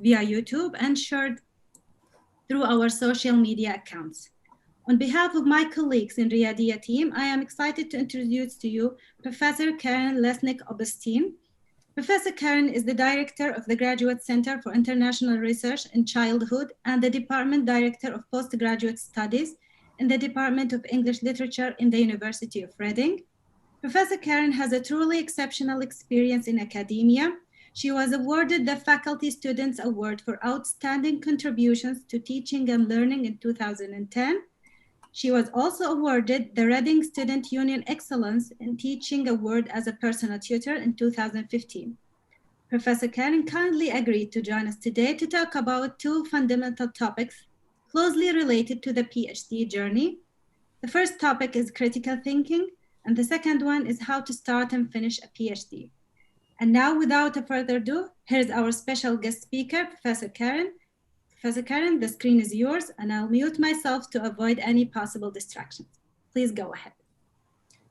via YouTube and shared through our social media accounts. On behalf of my colleagues in Riyadea team, I am excited to introduce to you Professor Karin Lesnik-Oberstein. Professor Karin is the Director of the Graduate Center for International Research in Childhood and the Department Director of Postgraduate Studies in the Department of English Literature in the University of Reading. Professor Karin has a truly exceptional experience in academia. She was awarded the Faculty Students Award for Outstanding Contributions to Teaching and Learning in 2010. She was also awarded the Reading Student Union Excellence in Teaching Award as a personal tutor in 2015. Professor Karin kindly agreed to join us today to talk about two fundamental topics closely related to the PhD journey. The first topic is critical thinking, and the second one is how to start and finish a PhD. And now, without further ado, here's our special guest speaker, Professor Karin. Professor Karin, the screen is yours, and I'll mute myself to avoid any possible distractions. Please go ahead.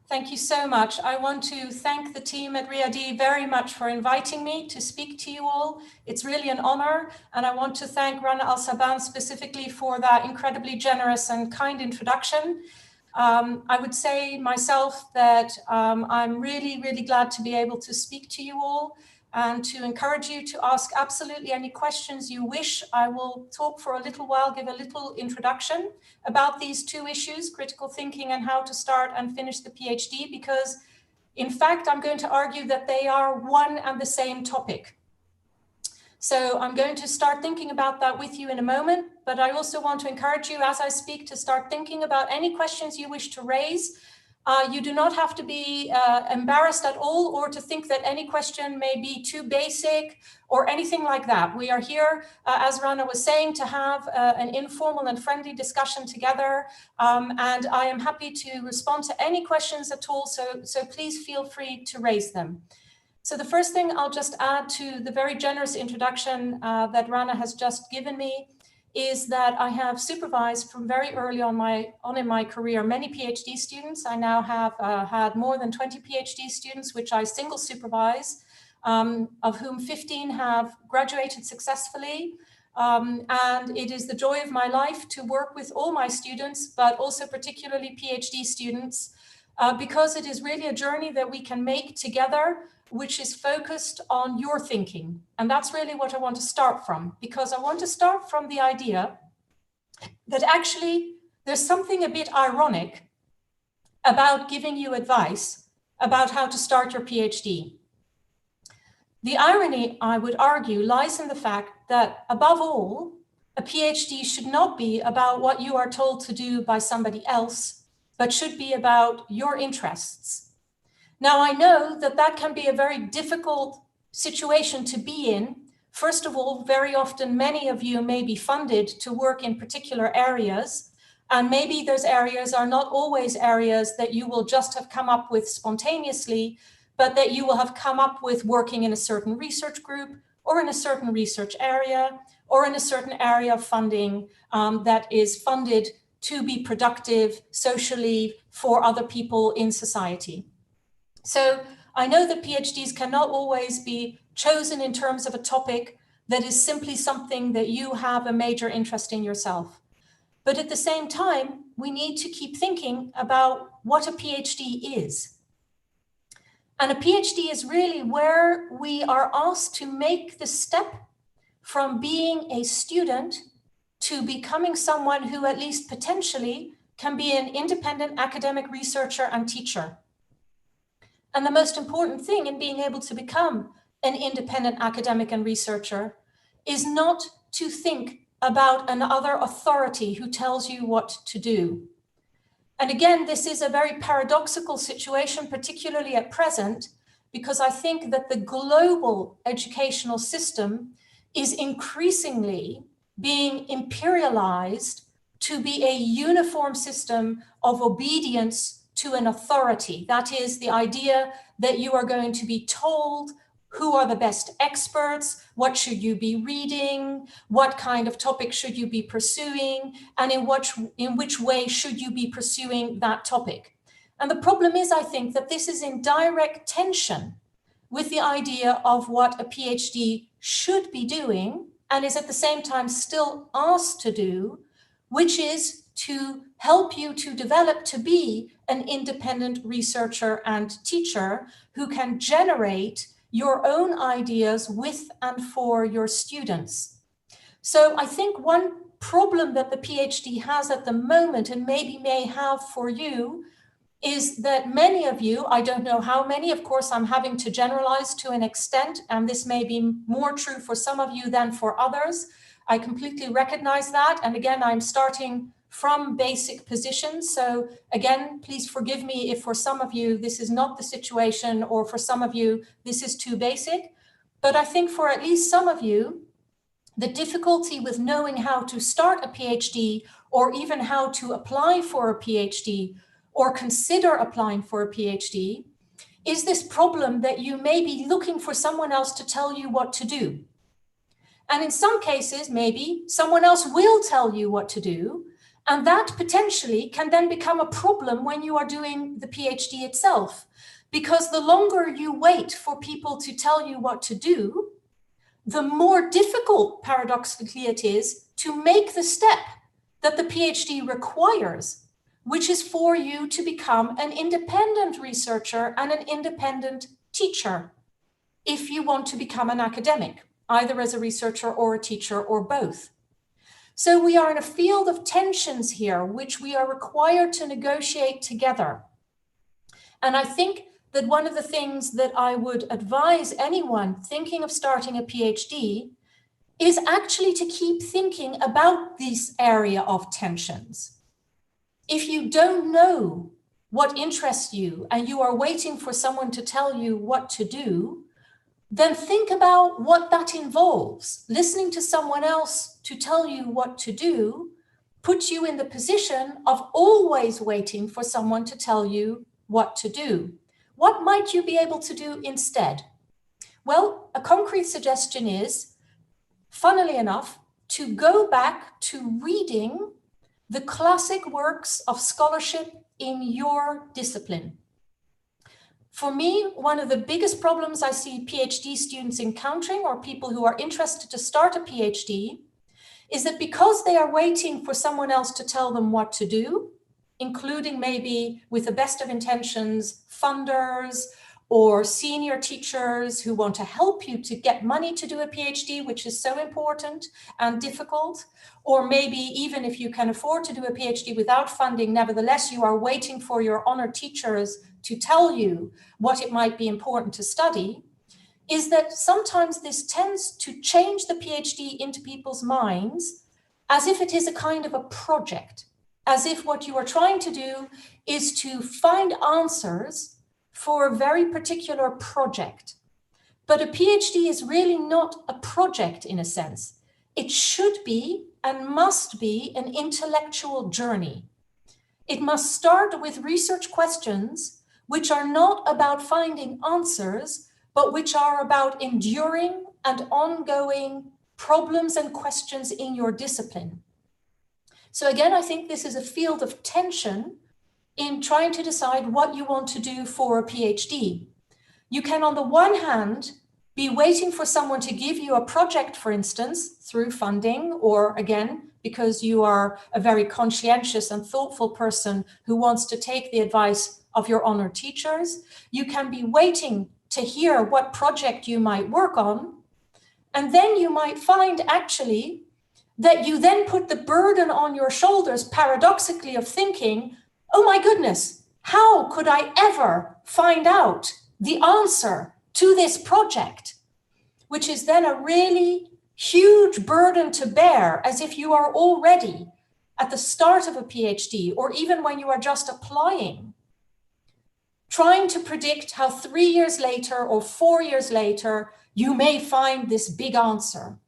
Thank you so much. I want to thank the team at Riyadea very much for inviting me to speak to you all. It's really an honor, and I want to thank Rana Al-Saban specifically for that incredibly generous and kind introduction. I would say myself that I'm really, really glad to be able to speak to you all and to encourage you to ask absolutely any questions you wish. I will talk for a little while, give a little introduction about these two issues, critical thinking and how to start and finish the PhD, because in fact, I'm going to argue that they are one and the same topic. So I'm going to start thinking about that with you in a moment, but I also want to encourage you as I speak to start thinking about any questions you wish to raise. You do not have to be embarrassed at all or to think that any question may be too basic or anything like that. We are here, as Rana was saying, to have an informal and friendly discussion together. And I am happy to respond to any questions at all. So please feel free to raise them. So the first thing I'll just add to the very generous introduction that Rana has just given me is that I have supervised from very early on in my career many PhD students. I now have had more than 20 PhD students, which I single supervise, of whom 15 have graduated successfully. And it is the joy of my life to work with all my students, but also particularly PhD students, because it is really a journey that we can make together, which is focused on your thinking. And that's really what I want to start from, because I want to start from the idea that actually there's something a bit ironic about giving you advice about how to start your PhD. The irony, I would argue, lies in the fact that above all, a PhD should not be about what you are told to do by somebody else, but should be about your interests. Now, I know that that can be a very difficult situation to be in. First of all, very often, many of you may be funded to work in particular areas, and maybe those areas are not always areas that you will just have come up with spontaneously, but that you will have come up with working in a certain research group or in a certain research area or in a certain area of funding that is funded to be productive socially for other people in society. So I know that PhDs cannot always be chosen in terms of a topic that is simply something that you have a major interest in yourself. But at the same time, we need to keep thinking about what a PhD is. And a PhD is really where we are asked to make the step from being a student to becoming someone who at least potentially can be an independent academic researcher and teacher. And the most important thing in being able to become an independent academic and researcher is not to think about another authority who tells you what to do. And again, this is a very paradoxical situation, particularly at present, because I think that the global educational system is increasingly being imperialized to be a uniform system of obedience to an authority. That is the idea that you are going to be told who are the best experts, what should you be reading, what kind of topic should you be pursuing, and in which way should you be pursuing that topic. And the problem is, I think, that this is in direct tension with the idea of what a PhD should be doing and is at the same time still asked to do, which is to help you to develop to be an independent researcher and teacher who can generate your own ideas with and for your students. So I think one problem that the PhD has at the moment, and maybe may have for you, is that many of you, I don't know how many, of course, I'm having to generalize to an extent, and this may be more true for some of you than for others. I completely recognize that. And again, I'm starting from basic positions. So again, please forgive me if for some of you, this is not the situation, or for some of you, this is too basic. But I think for at least some of you, the difficulty with knowing how to start a PhD, or even how to apply for a PhD, or consider applying for a PhD, is this problem that you may be looking for someone else to tell you what to do. And in some cases, maybe someone else will tell you what to do, and that potentially can then become a problem when you are doing the PhD itself, because the longer you wait for people to tell you what to do, the more difficult, paradoxically, it is to make the step that the PhD requires, which is for you to become an independent researcher and an independent teacher, if you want to become an academic, either as a researcher or a teacher or both. So we are in a field of tensions here, which we are required to negotiate together. And I think that one of the things that I would advise anyone thinking of starting a PhD is actually to keep thinking about this area of tensions. If you don't know what interests you and you are waiting for someone to tell you what to do, then think about what that involves. Listening to someone else to tell you what to do puts you in the position of always waiting for someone to tell you what to do. What might you be able to do instead? Well, a concrete suggestion is, funnily enough, to go back to reading the classic works of scholarship in your discipline. For me, one of the biggest problems I see PhD students encountering, or people who are interested to start a PhD, is that because they are waiting for someone else to tell them what to do, including maybe with the best of intentions, funders or senior teachers who want to help you to get money to do a PhD, which is so important and difficult, or maybe even if you can afford to do a PhD without funding, nevertheless, you are waiting for your honored teachers to tell you what it might be important to study, is that sometimes this tends to change the PhD into people's minds as if it is a kind of a project, as if what you are trying to do is to find answers for a very particular project. But a PhD is really not a project in a sense. It should be and must be an intellectual journey. It must start with research questions which are not about finding answers, but which are about enduring and ongoing problems and questions in your discipline. So again, I think this is a field of tension in trying to decide what you want to do for a PhD. You can, on the one hand, be waiting for someone to give you a project, for instance, through funding, or again, because you are a very conscientious and thoughtful person who wants to take the advice of your honored teachers. You can be waiting to hear what project you might work on. And then you might find actually that you then put the burden on your shoulders, paradoxically, of thinking, oh my goodness, how could I ever find out the answer to this project? Which is then a really huge burden to bear, as if you are already at the start of a PhD, or even when you are just applying, trying to predict how 3 years later or 4 years later, you may find this big answer.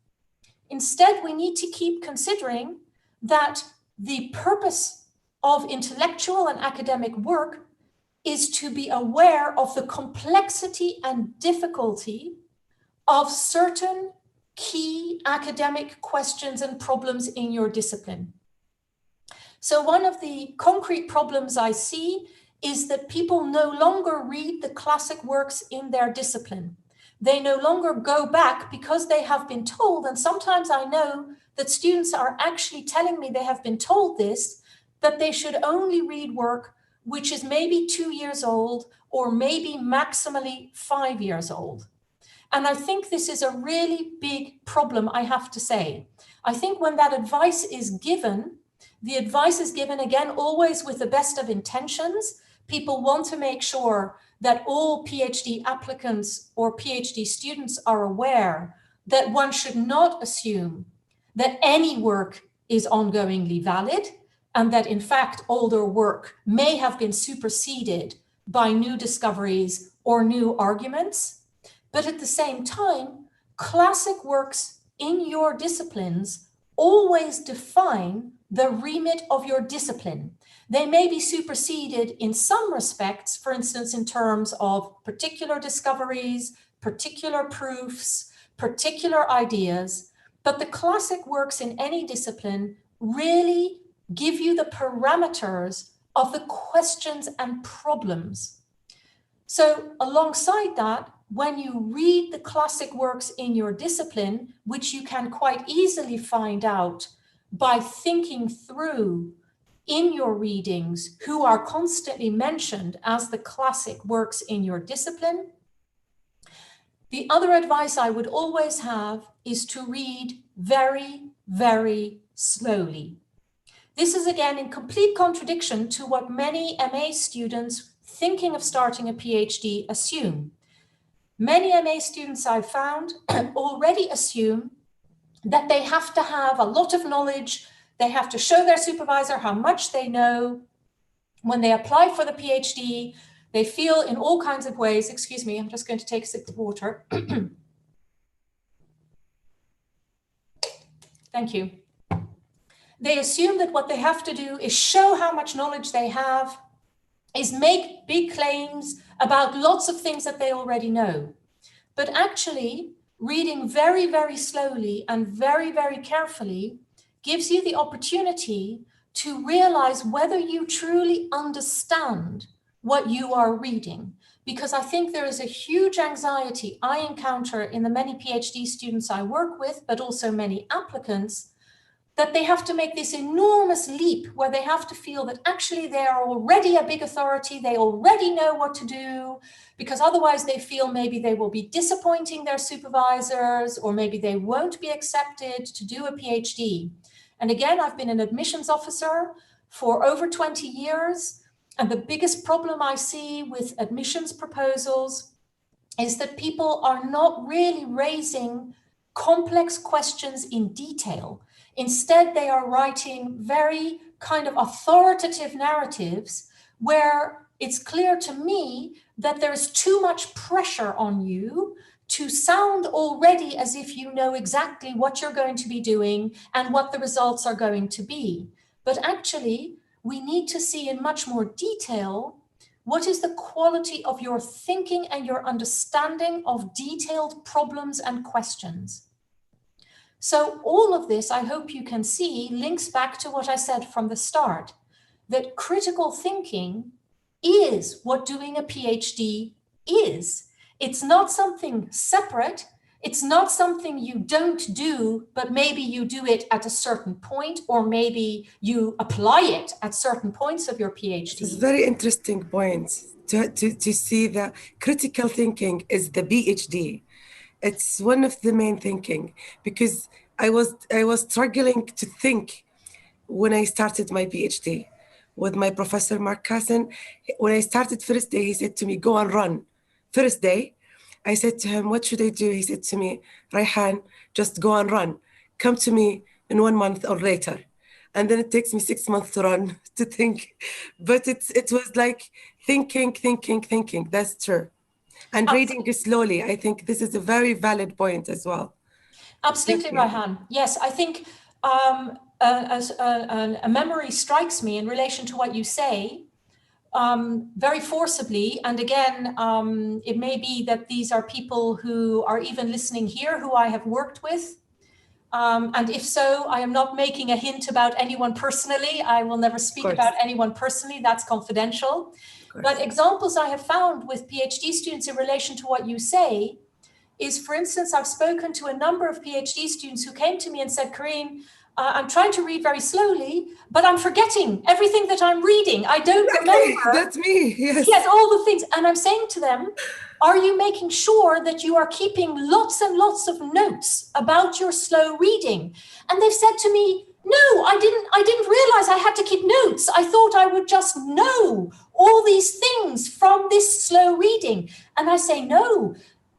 Instead, we need to keep considering that the purpose of intellectual and academic work is to be aware of the complexity and difficulty of certain key academic questions and problems in your discipline. So one of the concrete problems I see is that people no longer read the classic works in their discipline. they no longer go back because they have been told, and sometimes I know that students are actually telling me they have been told this, that they should only read work which is maybe 2 years old or maybe maximally 5 years old. And I think this is a really big problem, I have to say. I think when that advice is given, the advice is given, again, always with the best of intentions. People want to make sure that all PhD applicants or PhD students are aware that one should not assume that any work is ongoingly valid, and that in fact older work may have been superseded by new discoveries or new arguments. But at the same time, classic works in your disciplines always define the remit of your discipline. They may be superseded in some respects, for instance, in terms of particular discoveries, particular proofs, particular ideas, but the classic works in any discipline really give you the parameters of the questions and problems. So alongside that, when you read the classic works in your discipline, which you can quite easily find out by thinking through in your readings who are constantly mentioned as the classic works in your discipline, the other advice I would always have is to read very, very slowly. This is again in complete contradiction to what many MA students thinking of starting a PhD assume. Many MA students I've found already assume that they have to have a lot of knowledge, they have to show their supervisor how much they know. When they apply for the PhD, they feel in all kinds of ways, excuse me, I'm just going to take a sip of water. Thank you. They assume that what they have to do is show how much knowledge they have, is make big claims about lots of things that they already know. But actually, reading very, very slowly and very, very carefully gives you the opportunity to realize whether you truly understand what you are reading. Because I think there is a huge anxiety I encounter in the many PhD students I work with, but also many applicants, that they have to make this enormous leap where they have to feel that actually they are already a big authority, they already know what to do, because otherwise they feel maybe they will be disappointing their supervisors, or maybe they won't be accepted to do a PhD. And again, I've been an admissions officer for over 20 years, and the biggest problem I see with admissions proposals is that people are not really raising complex questions in detail. Instead, they are writing very kind of authoritative narratives where it's clear to me that there's too much pressure on you to sound already as if you know exactly what you're going to be doing and what the results are going to be. But actually, we need to see in much more detail what is the quality of your thinking and your understanding of detailed problems and questions. So all of this, I hope you can see, links back to what I said from the start, that critical thinking is what doing a PhD is. It's not something separate. It's not something you don't do, but maybe you do it at a certain point, or maybe you apply it at certain points of your PhD. It's very interesting point to see that critical thinking is the PhD. It's one of the main thinking, because I was struggling to think when I started my PhD with my professor, Mark Casson. When I started first day, he said to me, go and run. First day, I said to him, what should I do? He said to me, Rayhan, just go and run. Come to me in 1 month or later. And then it takes me 6 months to run, to think. But it was like thinking. That's true. And reading slowly. I think this is a very valid point as well. Absolutely, Rayhan. Yes, I think a memory strikes me in relation to what you say very forcibly. And again, it may be that these are people who are even listening here who I have worked with. And if so, I am not making a hint about anyone personally. I will never speak about anyone personally. That's confidential. But examples I have found with PhD students in relation to what you say is, for instance, I've spoken to a number of PhD students who came to me and said, Karin, I'm trying to read very slowly, but I'm forgetting everything that I'm reading. I don't remember. That's me, yes. Yes, all the things. And I'm saying to them, are you making sure that you are keeping lots and lots of notes about your slow reading? And they've said to me, no, I didn't realize I had to keep notes. I thought I would just know all these things from this slow reading. And I say, no,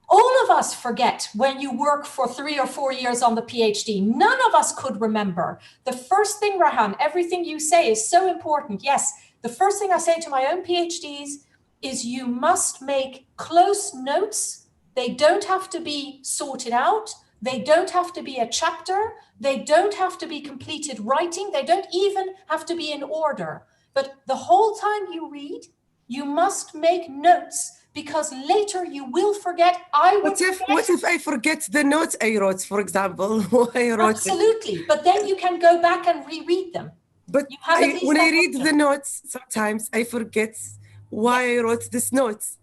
all of us forget when you work for 3 or 4 years on the PhD. None of us could remember. The first thing, Rahan, everything you say is so important. Yes, the first thing I say to my own PhDs is you must make close notes. They don't have to be sorted out. They don't have to be a chapter. They don't have to be completed writing. They don't even have to be in order. But the whole time you read, you must make notes, because later you will forget. What if I forget the notes I wrote, for example? I wrote Absolutely. But then you can go back and reread them. But when I read the notes, sometimes I forget why I wrote this notes.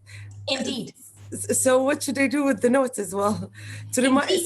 Indeed. So what should I do with the notes as well? So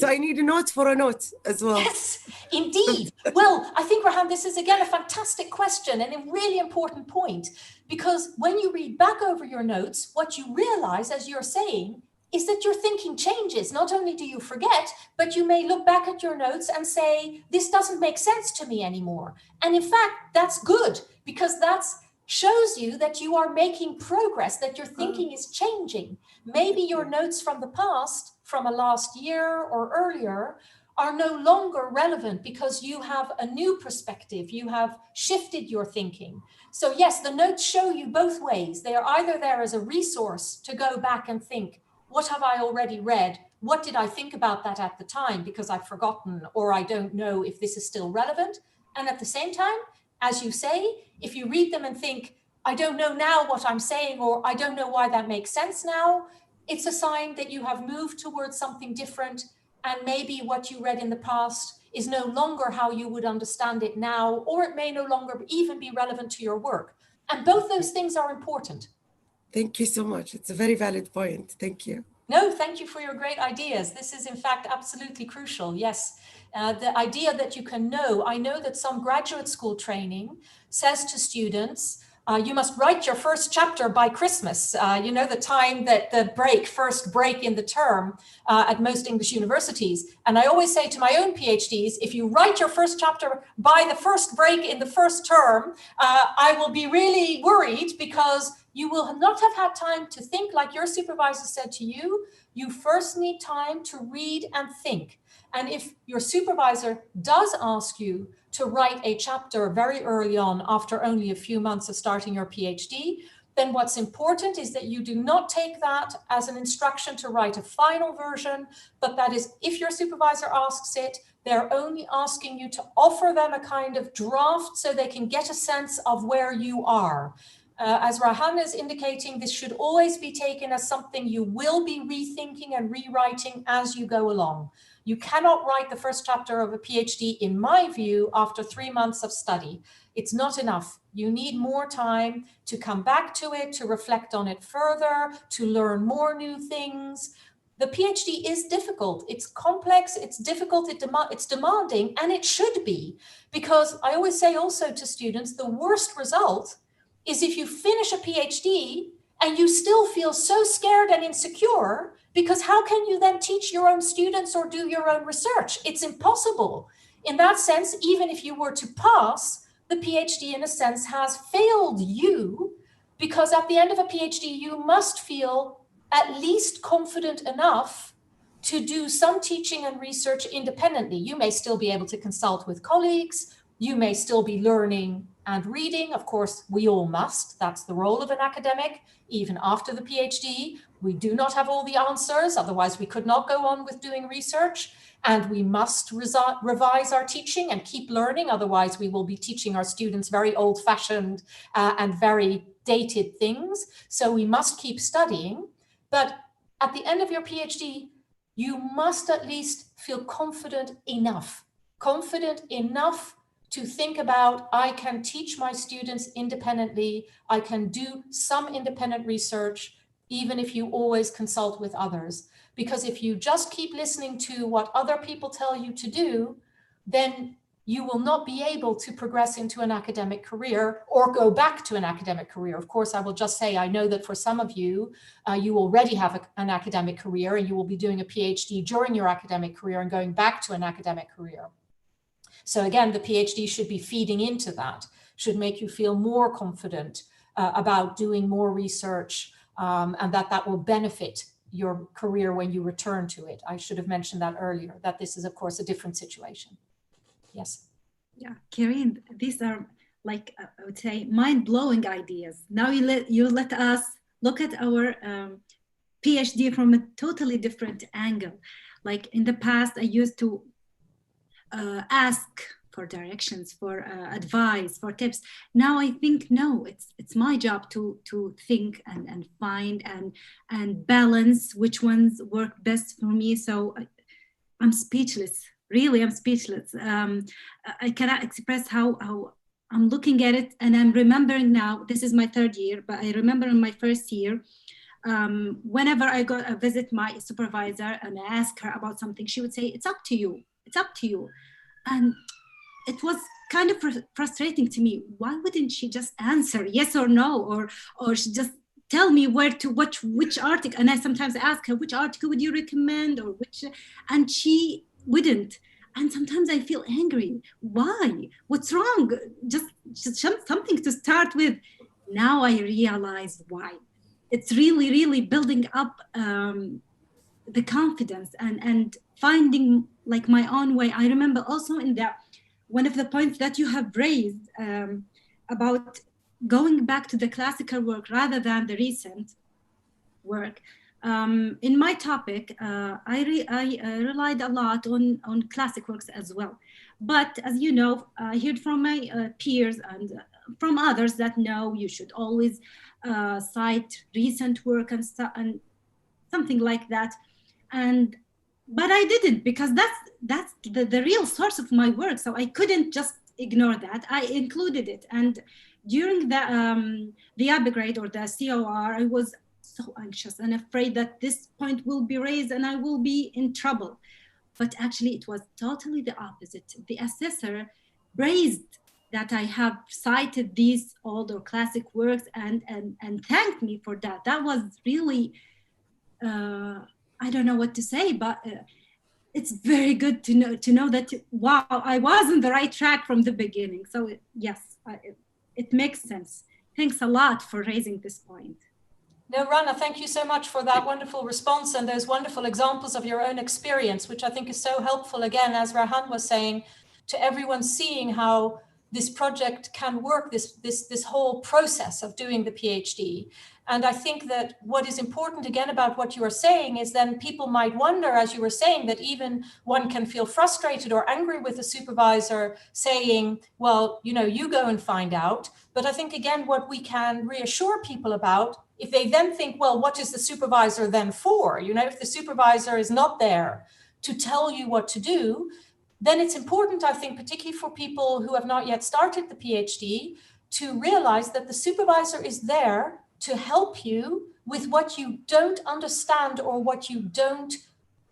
I need a note for a note as well. Yes, indeed. Well, I think, Rahan, this is again a fantastic question and a really important point, because when you read back over your notes, what you realize, as you're saying, is that your thinking changes. Not only do you forget, but you may look back at your notes and say, this doesn't make sense to me anymore. And in fact, that's good, because that's shows you that you are making progress, that your thinking is changing. Maybe your notes from the past, from a last year or earlier, are no longer relevant because you have a new perspective. You have shifted your thinking. So yes, the notes show you both ways. They are either there as a resource to go back and think, what have I already read? What did I think about that at the time because I've forgotten, or I don't know if this is still relevant? And at the same time, as you say, if you read them and think, I don't know now what I'm saying, or I don't know why that makes sense now, it's a sign that you have moved towards something different, and maybe what you read in the past is no longer how you would understand it now, or it may no longer even be relevant to your work. And both those things are important. Thank you so much. It's a very valid point. Thank you. No, thank you for your great ideas. This is in fact absolutely crucial. Yes, the idea that you can know. I know that some graduate school training says to students, you must write your first chapter by Christmas. You know, the time that the first break in the term at most English universities. And I always say to my own PhDs, if you write your first chapter by the first break in the first term, I will be really worried, because you will not have had time to think. Like your supervisor said to you, you first need time to read and think. And if your supervisor does ask you to write a chapter very early on, after only a few months of starting your PhD, then what's important is that you do not take that as an instruction to write a final version, but that is, if your supervisor asks it, they're only asking you to offer them a kind of draft so they can get a sense of where you are. As Rahan is indicating, this should always be taken as something you will be rethinking and rewriting as you go along. You cannot write the first chapter of a PhD, in my view, after 3 months of study. It's not enough. You need more time to come back to it, to reflect on it further, to learn more new things. The PhD is difficult. It's complex, it's difficult, it's demanding, and it should be. Because I always say also to students, the worst result is if you finish a PhD and you still feel so scared and insecure, because how can you then teach your own students or do your own research? It's impossible. In that sense, even if you were to pass, the PhD in a sense has failed you, because at the end of a PhD, you must feel at least confident enough to do some teaching and research independently. You may still be able to consult with colleagues. You may still be learning and reading. Of course, we all must. That's the role of an academic. Even after the PhD, we do not have all the answers. Otherwise, we could not go on with doing research. And we must revise our teaching and keep learning. Otherwise, we will be teaching our students very old-fashioned and very dated things. So we must keep studying. But at the end of your PhD, you must at least feel confident enough to think about, I can teach my students independently, I can do some independent research, even if you always consult with others. Because if you just keep listening to what other people tell you to do, then you will not be able to progress into an academic career or go back to an academic career. Of course, I will just say, I know that for some of you, you already have an academic career and you will be doing a PhD during your academic career and going back to an academic career. So again, the PhD should be feeding into that, should make you feel more confident about doing more research, and that will benefit your career when you return to it. I should have mentioned that earlier, that this is, of course, a different situation. Yes. Yeah, Karin, these are, like, I would say, mind-blowing ideas. Now you let us look at our PhD from a totally different angle. Like in the past, I used to ask for directions, for advice, for tips. Now I think, no, it's my job to think and find and balance which ones work best for me. So I'm speechless. Really, I'm speechless. I cannot express how I'm looking at it, and I'm remembering now, this is my third year, but I remember in my first year, whenever I go visit my supervisor and I ask her about something, she would say, it's up to you, it's up to you. And it was kind of frustrating to me. Why wouldn't she just answer yes or no, or she just tell me where to watch which article? And I sometimes ask her, which article would you recommend, or which, and she wouldn't. And sometimes I feel angry. Why? What's wrong? Just something to start with. Now I realize why. It's really, really building up the confidence and finding like my own way. I remember also in one of the points that you have raised about going back to the classical work rather than the recent work. In my topic, I relied a lot on classic works as well. But as you know, I heard from my peers and from others that no, you should always cite recent work and something like that. But I didn't, because that's the real source of my work. So I couldn't just ignore that. I included it. And during the upgrade or the COR, I was so anxious and afraid that this point will be raised and I will be in trouble. But actually it was totally the opposite. The assessor praised that I have cited these old or classic works and thanked me for that. That was really, I don't know what to say, but it's very good to know that, wow, I was on the right track from the beginning. So yes, it makes sense. Thanks a lot for raising this point. No, Rana, thank you so much for that wonderful response and those wonderful examples of your own experience, which I think is so helpful, again, as Rahan was saying, to everyone seeing how this project can work, this whole process of doing the PhD. And I think that what is important, again, about what you are saying is then people might wonder, as you were saying, that even one can feel frustrated or angry with the supervisor saying, well, you go and find out. But I think, again, what we can reassure people about, if they then think, well, what is the supervisor then for? If the supervisor is not there to tell you what to do, then it's important, I think, particularly for people who have not yet started the PhD, to realize that the supervisor is there to help you with what you don't understand or what you don't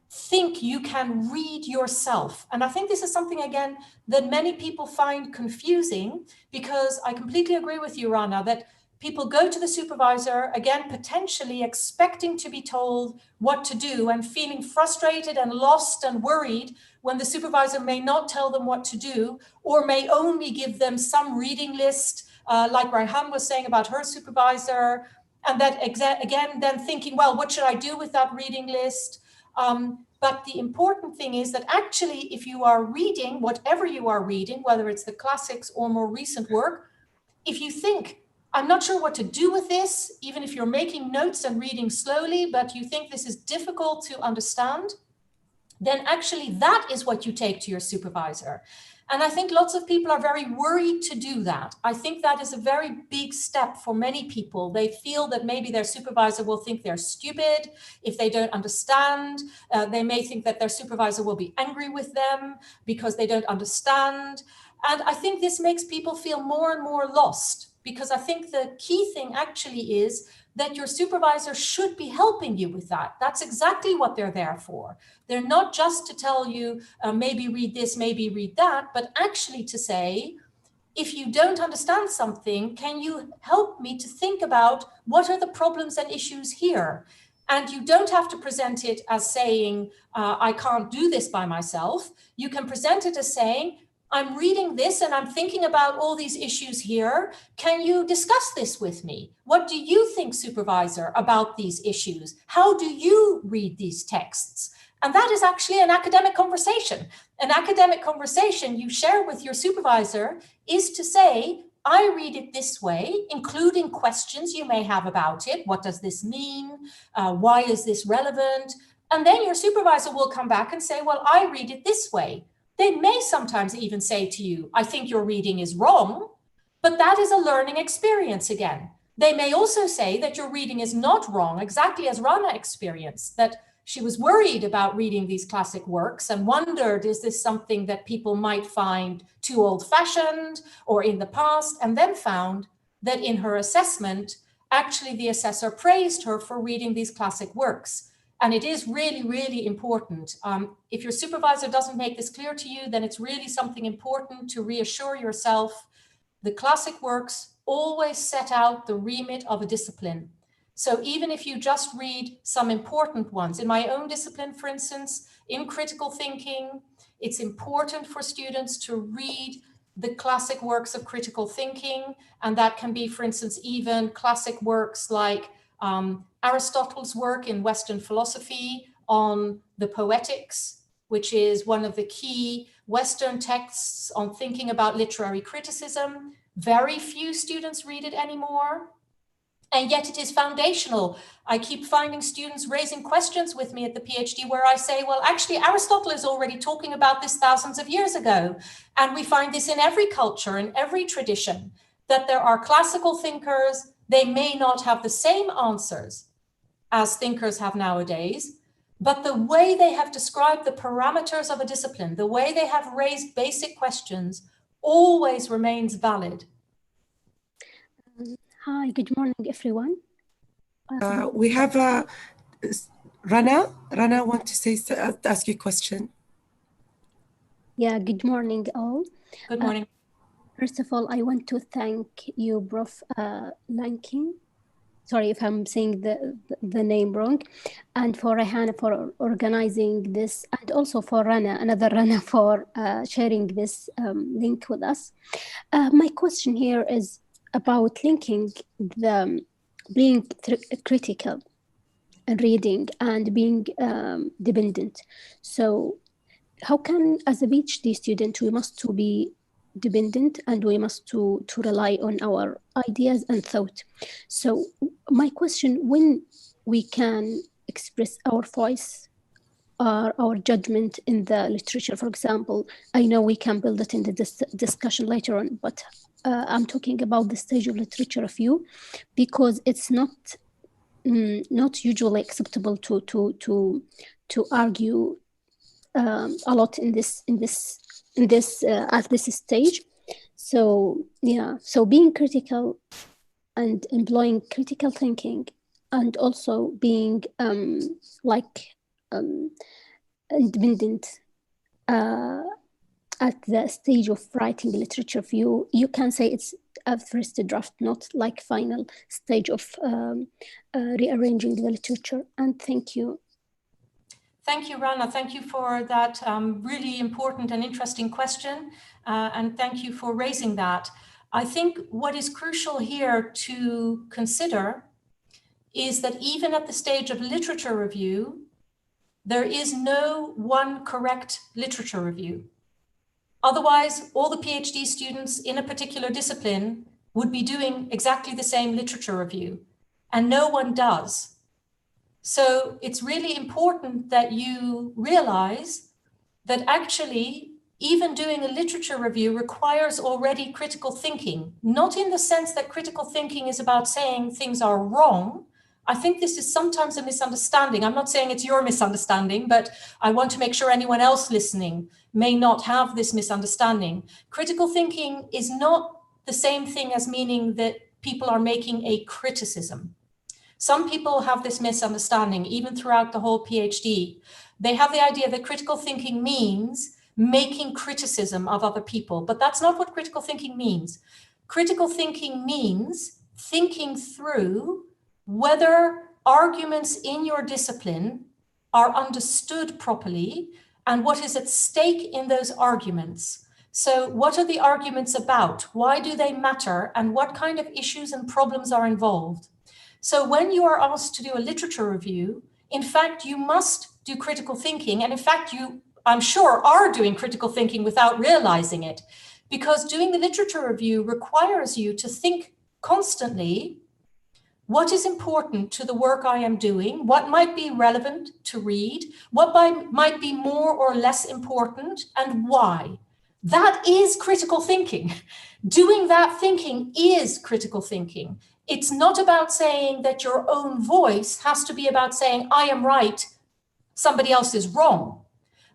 think you can read yourself. And I think this is something, again, that many people find confusing, because I completely agree with you, Rana, that people go to the supervisor, again, potentially expecting to be told what to do and feeling frustrated and lost and worried when the supervisor may not tell them what to do, or may only give them some reading list, like Raihan was saying about her supervisor, and that again, then thinking, well, what should I do with that reading list? But the important thing is that actually, if you are reading, whatever you are reading, whether it's the classics or more recent work, if you think, I'm not sure what to do with this, even if you're making notes and reading slowly, but you think this is difficult to understand, then actually that is what you take to your supervisor. And I think lots of people are very worried to do that. I think that is a very big step for many people. They feel that maybe their supervisor will think they're stupid if they don't understand. They may think that their supervisor will be angry with them because they don't understand. And I think this makes people feel more and more lost. because I think the key thing actually is that your supervisor should be helping you with that. That's exactly what they're there for. They're not just to tell you, maybe read this, maybe read that, but actually to say, if you don't understand something, can you help me to think about what are the problems and issues here? And you don't have to present it as saying, I can't do this by myself. You can present it as saying, I'm reading this and I'm thinking about all these issues here. Can you discuss this with me? What do you think, supervisor, about these issues? How do you read these texts? And that is actually an academic conversation. An academic conversation you share with your supervisor is to say, I read it this way, including questions you may have about it. What does this mean? Why is this relevant? And then your supervisor will come back and say, well, I read it this way. They may sometimes even say to you, I think your reading is wrong, but that is a learning experience again. They may also say that your reading is not wrong, exactly as Rana experienced, that she was worried about reading these classic works and wondered, is this something that people might find too old-fashioned or in the past, and then found that in her assessment, actually the assessor praised her for reading these classic works. And it is really, really important. If your supervisor doesn't make this clear to you, then it's really something important to reassure yourself. The classic works always set out the remit of a discipline. So even if you just read some important ones, in my own discipline, for instance, in critical thinking, it's important for students to read the classic works of critical thinking. And that can be, for instance, even classic works like Aristotle's work in Western philosophy on the Poetics, which is one of the key Western texts on thinking about literary criticism. Very few students read it anymore, and yet it is foundational. I keep finding students raising questions with me at the PhD where I say, well, actually, Aristotle is already talking about this thousands of years ago. And we find this in every culture, in every tradition, that there are classical thinkers. They may not have the same answers as thinkers have nowadays, but the way they have described the parameters of a discipline, the way they have raised basic questions, always remains valid. Hi, good morning, everyone. We have Rana. Rana want to say, ask you a question. Yeah, good morning, all. Good morning. First of all, I want to thank you, Prof. Lankin. Sorry if I'm saying the name wrong, and for Rehana for organizing this, and also for Rana, another Rana, for sharing this link with us. My question here is about linking the being critical and reading and being dependent. So how can, as a PhD student, we must to be dependent and we must to rely on our ideas and thought. So my question, when we can express our voice or our judgment in the literature, for example, I know we can build it in the discussion later on, but I'm talking about the stage of literature review, because it's not usually acceptable to argue a lot in this at this stage. So yeah, so being critical and employing critical thinking, and also being independent at the stage of writing literature review, you can say it's a first draft, not like final stage of rearranging the literature. And thank you. Thank you, Rana. Thank you for that really important and interesting question. And thank you for raising that. I think what is crucial here to consider is that even at the stage of literature review, there is no one correct literature review. Otherwise, all the PhD students in a particular discipline would be doing exactly the same literature review, and no one does. So it's really important that you realize that actually even doing a literature review requires already critical thinking, not in the sense that critical thinking is about saying things are wrong. I think this is sometimes a misunderstanding. I'm not saying it's your misunderstanding, but I want to make sure anyone else listening may not have this misunderstanding. Critical thinking is not the same thing as meaning that people are making a criticism. Some people have this misunderstanding, even throughout the whole PhD. They have the idea that critical thinking means making criticism of other people, but that's not what critical thinking means. Critical thinking means thinking through whether arguments in your discipline are understood properly and what is at stake in those arguments. So what are the arguments about? Why do they matter? And what kind of issues and problems are involved? So when you are asked to do a literature review, in fact, you must do critical thinking. And in fact, you, I'm sure, are doing critical thinking without realizing it, because doing the literature review requires you to think constantly, what is important to the work I am doing? What might be relevant to read? What might be more or less important, and why? That is critical thinking. Doing that thinking is critical thinking. It's not about saying that your own voice has to be about saying, I am right, somebody else is wrong.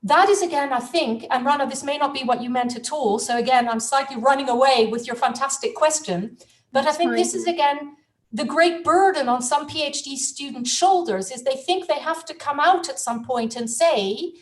That is, again, I think, and Rana, this may not be what you meant at all. So again, I'm slightly running away with your fantastic question, but I think this is, again, the great burden on some PhD students' shoulders is they think they have to come out at some point and say,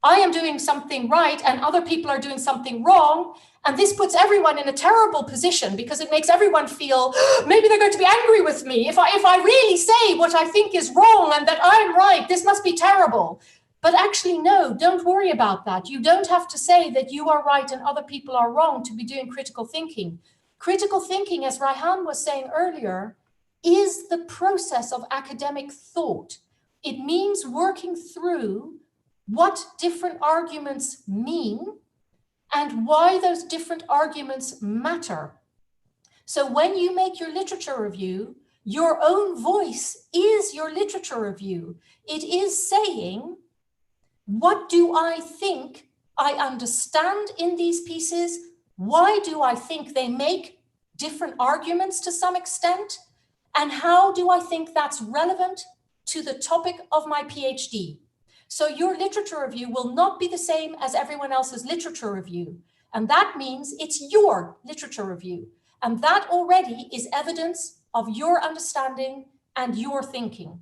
I am doing something right and other people are doing something wrong. And this puts everyone in a terrible position because it makes everyone feel maybe they're going to be angry with me. If I really say what I think is wrong and that I'm right, this must be terrible. But actually, no, don't worry about that. You don't have to say that you are right and other people are wrong to be doing critical thinking. Critical thinking, as Raihan was saying earlier, is the process of academic thought. It means working through what different arguments mean and why those different arguments matter. So when you make your literature review, your own voice is your literature review. It is saying, what do I think I understand in these pieces? Why do I think they make different arguments to some extent? And how do I think that's relevant to the topic of my PhD? So your literature review will not be the same as everyone else's literature review. And that means it's your literature review. And that already is evidence of your understanding and your thinking.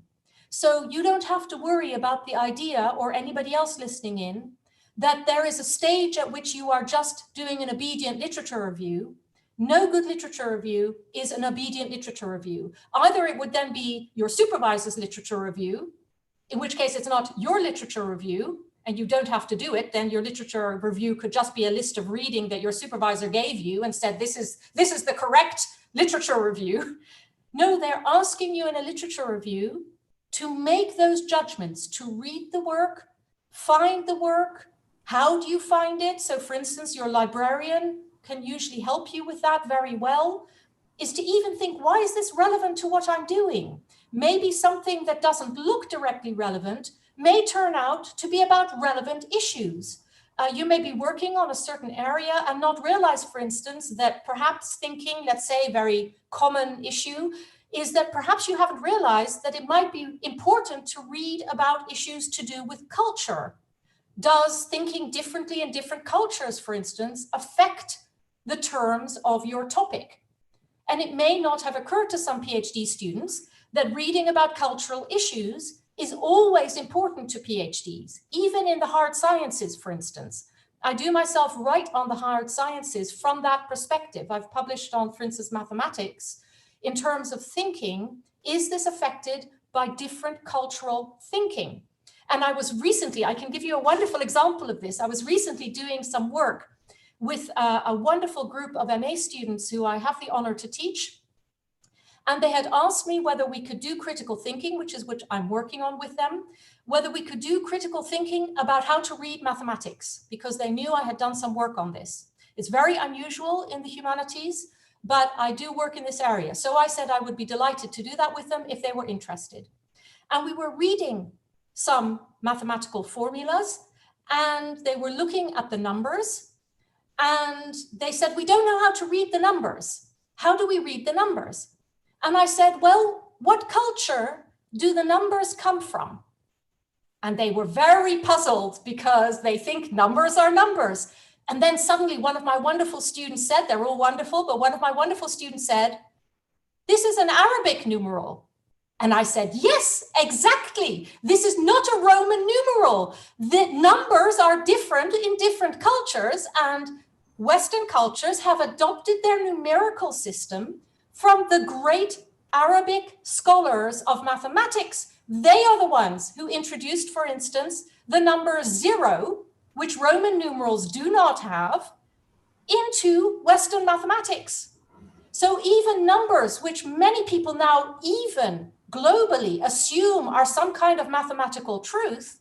So you don't have to worry about the idea, or anybody else listening in, that there is a stage at which you are just doing an obedient literature review. No good literature review is an obedient literature review. Either it would then be your supervisor's literature review, in which case it's not your literature review and you don't have to do it. Then your literature review could just be a list of reading that your supervisor gave you and said, this is the correct literature review. No, they're asking you in a literature review to make those judgments, to read the work, find the work. How do you find it? So for instance, your librarian can usually help you with that very well, is to even think, why is this relevant to what I'm doing? Maybe something that doesn't look directly relevant may turn out to be about relevant issues. You may be working on a certain area and not realize, for instance, that perhaps thinking, let's say a very common issue, is that perhaps you haven't realized that it might be important to read about issues to do with culture. Does thinking differently in different cultures, for instance, affect the terms of your topic? And it may not have occurred to some PhD students that reading about cultural issues is always important to PhDs, even in the hard sciences, for instance. I do myself write on the hard sciences from that perspective. I've published on, for instance, mathematics in terms of thinking. Is this affected by different cultural thinking? And I was recently, I can give you a wonderful example of this. I was recently doing some work with a wonderful group of MA students who I have the honor to teach. And they had asked me whether we could do critical thinking, which is what I'm working on with them, whether we could do critical thinking about how to read mathematics, because they knew I had done some work on this. It's very unusual in the humanities, but I do work in this area. So I said I would be delighted to do that with them if they were interested. And we were reading some mathematical formulas, and they were looking at the numbers. And they said, we don't know how to read the numbers. How do we read the numbers? And I said, well, what culture do the numbers come from? And they were very puzzled because they think numbers are numbers. And then suddenly one of my wonderful students said, they're all wonderful, but one of my wonderful students said, this is an Arabic numeral. And I said, yes, exactly. This is not a Roman numeral. The numbers are different in different cultures, and Western cultures have adopted their numerical system from the great Arabic scholars of mathematics. They are the ones who introduced, for instance, the number 0, which Roman numerals do not have, into Western mathematics. So even numbers, which many people now even globally assume are some kind of mathematical truth,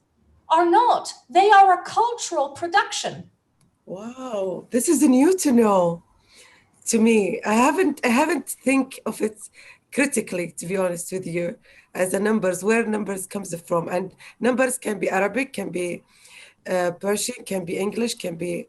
are not. They are a cultural production. Wow, this is new to know to me. I haven't think of it critically, to be honest with you, as the numbers, where numbers comes from. And numbers can be Arabic, can be Persian, can be English, can be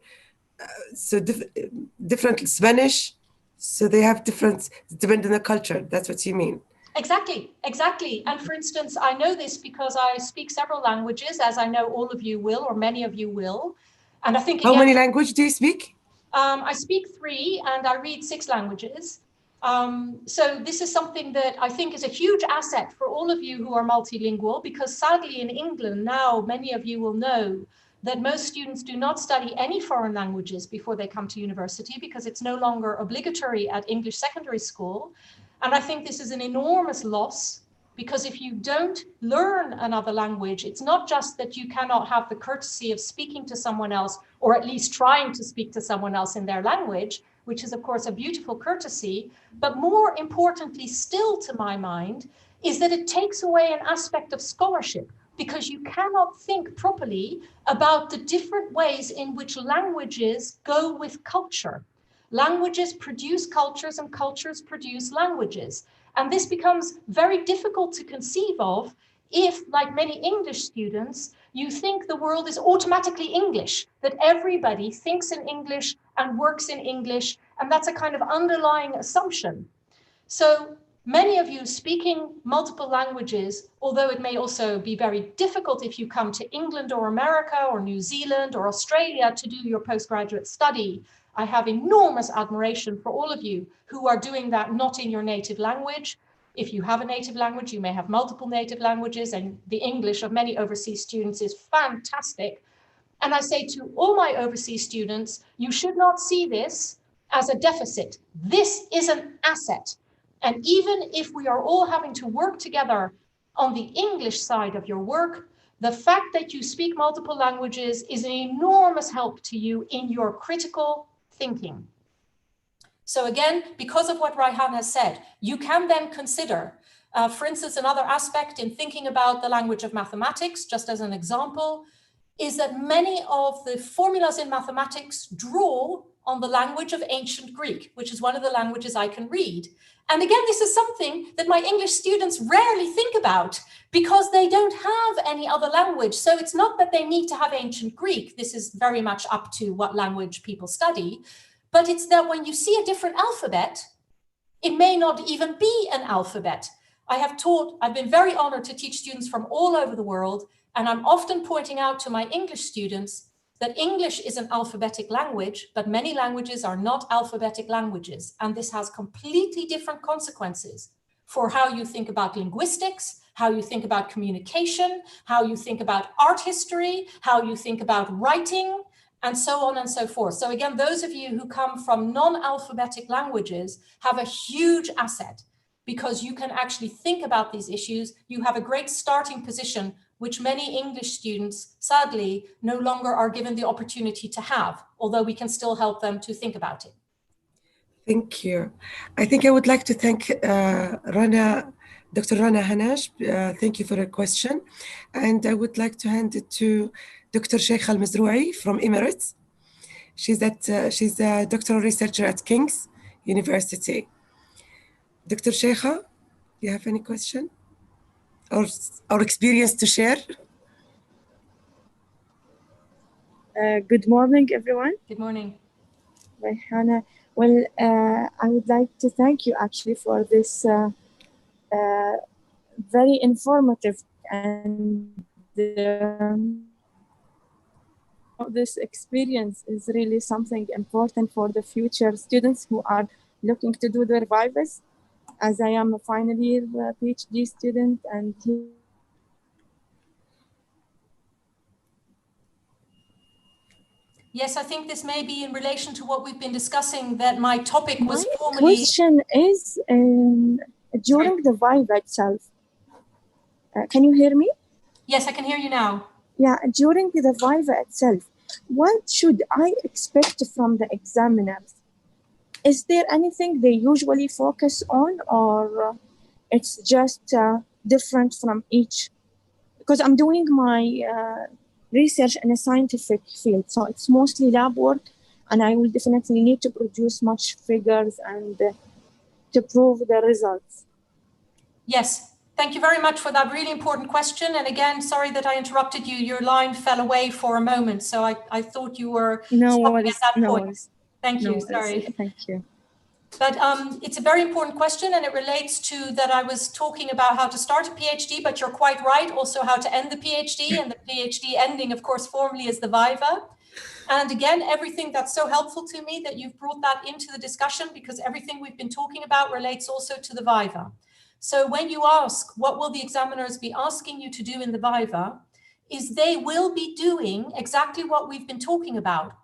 different Spanish. So they have different, depending on the culture. That's what you mean. Exactly, exactly. And for instance, I know this because I speak several languages, as I know all of you will, or many of you will. And I think, how many languages do you speak? I speak 3 and I read 6 languages. So this is something that I think is a huge asset for all of you who are multilingual, because sadly in England now, many of you will know that most students do not study any foreign languages before they come to university, because it's no longer obligatory at English secondary school. And I think this is an enormous loss, because if you don't learn another language, it's not just that you cannot have the courtesy of speaking to someone else, or at least trying to speak to someone else in their language, which is of course a beautiful courtesy, but more importantly still to my mind, is that it takes away an aspect of scholarship, because you cannot think properly about the different ways in which languages go with culture. Languages produce cultures and cultures produce languages. And this becomes very difficult to conceive of if, like many English students, you think the world is automatically English, that everybody thinks in English and works in English, and that's a kind of underlying assumption. So many of you speaking multiple languages, although it may also be very difficult if you come to England or America or New Zealand or Australia to do your postgraduate study, I have enormous admiration for all of you who are doing that not in your native language. If you have a native language, you may have multiple native languages, and the English of many overseas students is fantastic. And I say to all my overseas students, you should not see this as a deficit. This is an asset. And even if we are all having to work together on the English side of your work, the fact that you speak multiple languages is an enormous help to you in your critical thinking. So again, because of what Raihan has said, you can then consider, for instance, another aspect in thinking about the language of mathematics, just as an example, is that many of the formulas in mathematics draw on the language of ancient Greek, which is one of the languages I can read. And again, this is something that my English students rarely think about, because they don't have any other language. So it's not that they need to have ancient Greek. This is very much up to what language people study. But it's that when you see a different alphabet, it may not even be an alphabet. I've been very honored to teach students from all over the world, and I'm often pointing out to my English students that English is an alphabetic language, but many languages are not alphabetic languages. And this has completely different consequences for how you think about linguistics, how you think about communication, how you think about art history, how you think about writing, and so on and so forth. So again, those of you who come from non-alphabetic languages have a huge asset, because you can actually think about these issues. You have a great starting position, which many English students, sadly, no longer are given the opportunity to have, although we can still help them to think about it. Thank you. I think I would like to thank Dr. Rana Hanash. Thank you for your question. And I would like to hand it to Dr. Sheikha Al-Mazroui from Emirates. She's a doctoral researcher at King's University. Dr. Sheikha, do you have any question or experience to share? Good morning, everyone. Good morning. Hannah. Well, I would like to thank you actually for this very informative and this experience is really something important for the future students who are looking to do their Vivas, as I am a final year PhD student and Yes, I think this may be in relation to what we've been discussing, that my topic was my formally... question is during the Viva itself. Can you hear me? Yes, I can hear you now. Yeah, during the Viva itself, what should I expect from the examiners? Is there anything they usually focus on, or it's just different from each? Because I'm doing my research in a scientific field, so it's mostly lab work, and I will definitely need to produce much figures and to prove the results. Yes, thank you very much for that really important question. And again, sorry that I interrupted you. Your line fell away for a moment, so I thought you were stopping at that point. Thank you, sorry. Thank you. But it's a very important question, and it relates to that I was talking about how to start a PhD, but you're quite right, also how to end the PhD, and the PhD ending, of course, formally is the Viva. And again, everything that's so helpful to me that you've brought that into the discussion, because everything we've been talking about relates also to the Viva. So when you ask, what will the examiners be asking you to do in the Viva, is they will be doing exactly what we've been talking about.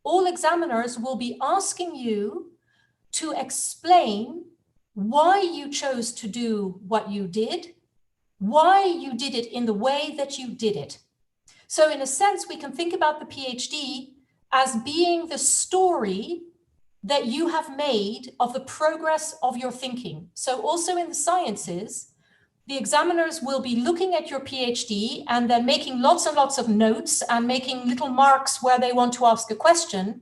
All examiners will be asking you to explain why you chose to do what you did, why you did it in the way that you did it. So in a sense, we can think about the PhD as being the story that you have made of the progress of your thinking. So also in the sciences, the examiners will be looking at your PhD and then making lots and lots of notes and making little marks where they want to ask a question.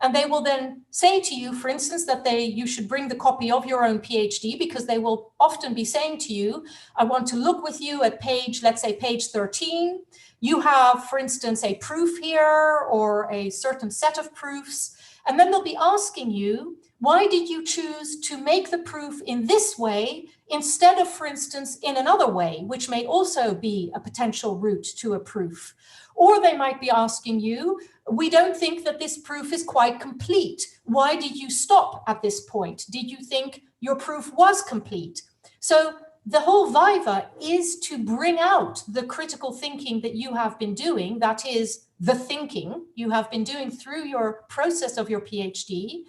And they will then say to you, for instance, that you should bring the copy of your own PhD, because they will often be saying to you, I want to look with you at page, let's say page 13. You have, for instance, a proof here or a certain set of proofs. And then they'll be asking you, why did you choose to make the proof in this way instead of, for instance, in another way, which may also be a potential route to a proof? Or they might be asking you, we don't think that this proof is quite complete. Why did you stop at this point? Did you think your proof was complete? So the whole Viva is to bring out the critical thinking that you have been doing, that is the thinking you have been doing through your process of your PhD,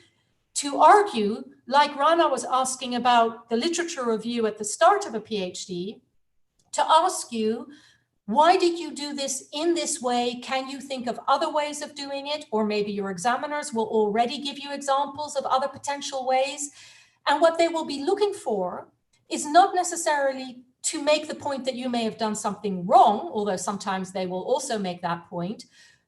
to argue, like Rana was asking about the literature review at the start of a PhD, to ask you, why did you do this in this way? Can you think of other ways of doing it? Or maybe your examiners will already give you examples of other potential ways. And what they will be looking for is not necessarily to make the point that you may have done something wrong, although sometimes they will also make that point,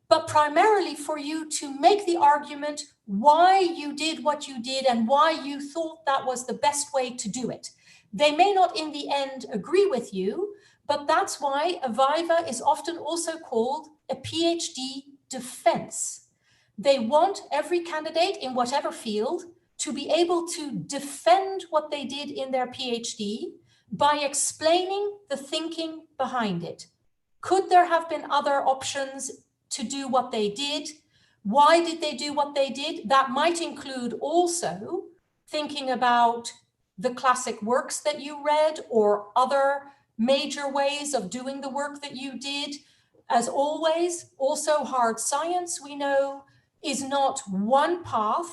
but primarily for you to make the argument why you did what you did and why you thought that was the best way to do it. They may not in the end agree with you, but that's why a Viva is often also called a PhD defense. They want every candidate in whatever field to be able to defend what they did in their PhD by explaining the thinking behind it. Could there have been other options to do what they did? Why did they do what they did? That might include also thinking about the classic works that you read or other major ways of doing the work that you did. As always, also hard science, we know, is not one path,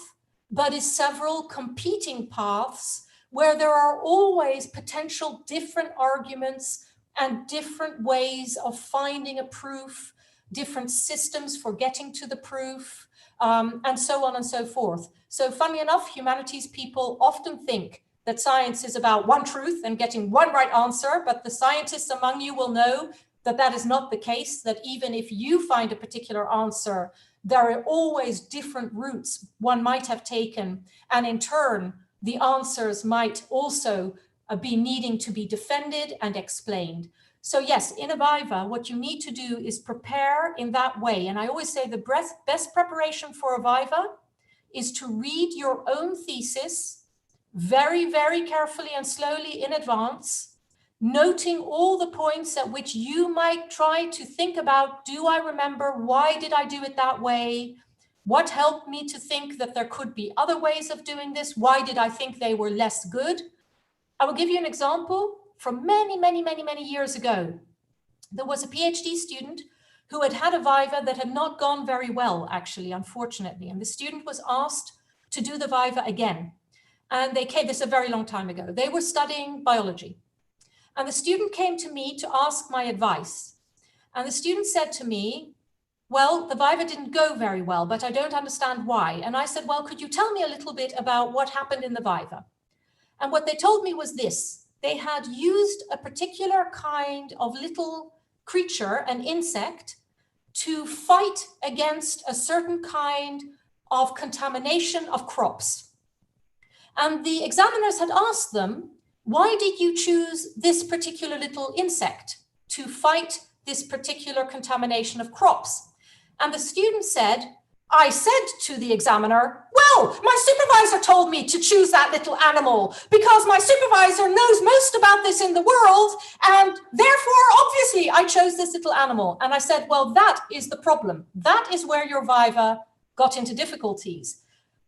but is several competing paths where there are always potential different arguments and different ways of finding a proof, different systems for getting to the proof, and so on and so forth. So funny enough, humanities people often think that science is about one truth and getting one right answer, but the scientists among you will know that that is not the case, that even if you find a particular answer, there are always different routes one might have taken, and in turn, the answers might also be needing to be defended and explained. So yes, in a Viva, what you need to do is prepare in that way. And I always say the best preparation for a Viva is to read your own thesis very, very carefully and slowly in advance, noting all the points at which you might try to think about, do I remember? Why did I do it that way? What helped me to think that there could be other ways of doing this? Why did I think they were less good? I will give you an example from many years ago. There was a PhD student who had had a viva that had not gone very well, actually, unfortunately. And the student was asked to do the viva again. And they came, this is a very long time ago. They were studying biology. And the student came to me to ask my advice. And the student said to me, well, the viva didn't go very well, but I don't understand why. And I said, well, could you tell me a little bit about what happened in the viva? And what they told me was this: they had used a particular kind of little creature, an insect, to fight against a certain kind of contamination of crops. And the examiners had asked them, why did you choose this particular little insect to fight this particular contamination of crops? And the student said, I said to the examiner, well, my supervisor told me to choose that little animal because my supervisor knows most about this in the world, and therefore, obviously, I chose this little animal. And I said, well, that is the problem. That is where your viva got into difficulties.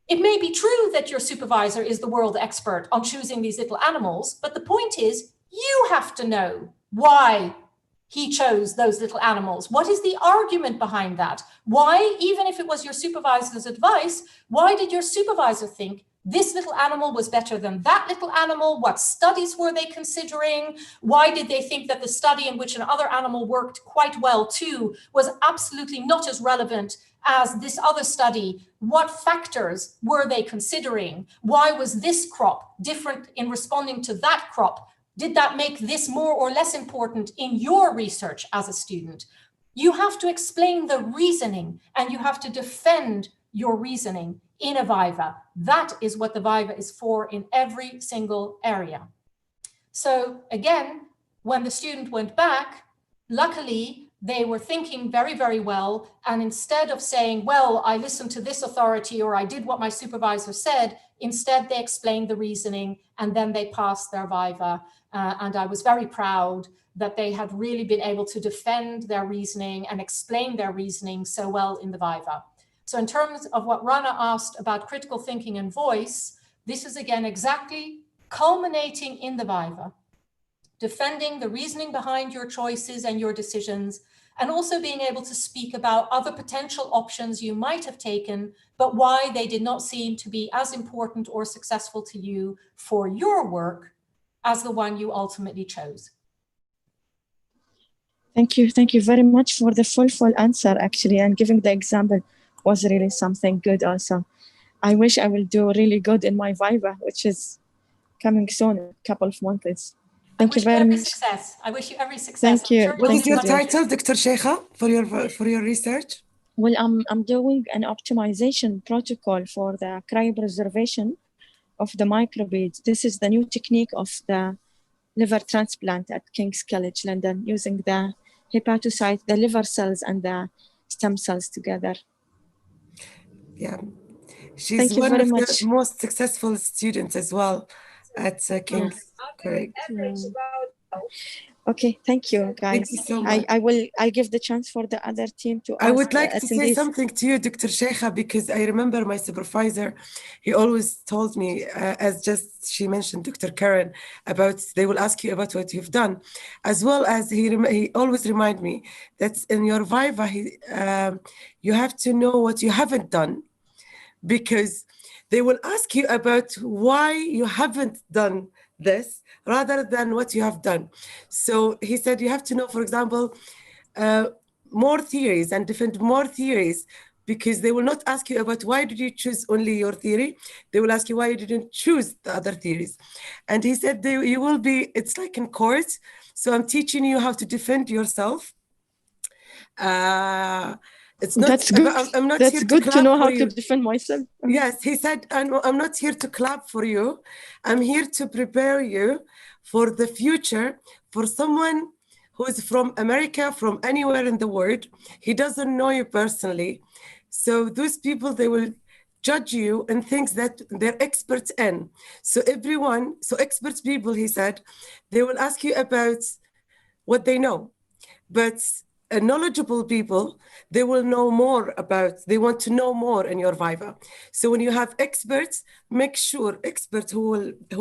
It may be true that your supervisor is the world expert on choosing these little animals, but the point is, you have to know why he chose those little animals. What is the argument behind that? Why, even if it was your supervisor's advice, why did your supervisor think this little animal was better than that little animal? What studies were they considering? Why did they think that the study in which another animal worked quite well too was absolutely not as relevant as this other study? What factors were they considering? Why was this crop different in responding to that crop? Did that make this more or less important in your research as a student? You have to explain the reasoning and you have to defend your reasoning in a viva. That is what the viva is for in every single area. So again, when the student went back, luckily they were thinking very well. And instead of saying, well, I listened to this authority or I did what my supervisor said, instead they explained the reasoning and then they passed their viva. And I was very proud that they had really been able to defend their reasoning and explain their reasoning so well in the viva. So in terms of what Rana asked about critical thinking and voice, this is again exactly culminating in the viva, defending the reasoning behind your choices and your decisions, and also being able to speak about other potential options you might have taken, but why they did not seem to be as important or successful to you for your work as the one you ultimately chose. Thank you very much for the full answer, actually, and giving the example was really something good also. I wish I will do really good in my viva, which is coming soon, a couple of months. Thank you very much. Success. I wish you every success. Thank you. What is your title, Dr. Sheikha, for your research? Well, I'm doing an optimization protocol for the cryopreservation of the microbeads. This is the new technique of the liver transplant at King's College London, using the hepatocyte, the liver cells and the stem cells together. Yeah, she's one of the most successful students as well at King's. Correct. Okay, thank you, guys. Thank you so much. I give the chance for the other team to I would like to say something to you, Dr. Sheikha, because I remember my supervisor, he always told me, as just she mentioned, Dr. Karin, about they will ask you about what you've done, as well as he always remind me that in your viva, you have to know what you haven't done, because they will ask you about why you haven't done this rather than what you have done. So he said you have to know, for example, more theories and defend more theories, because they will not ask you about why did you choose only your theory. They will ask you why you didn't choose the other theories. And he said you will be, it's like in court. So I'm teaching you how to defend yourself. It's not, that's good. I'm not that's here good to know how you. to defend myself. Yes, he said, I'm not here to clap for you. I'm here to prepare you for the future, for someone who is from America, from anywhere in the world. He doesn't know you personally. So those people, they will judge you in things that they're experts in. So expert people, he said, they will ask you about what they know. But knowledgeable people, they will know more they want to know more in your Viva. So when you have experts, make sure expert who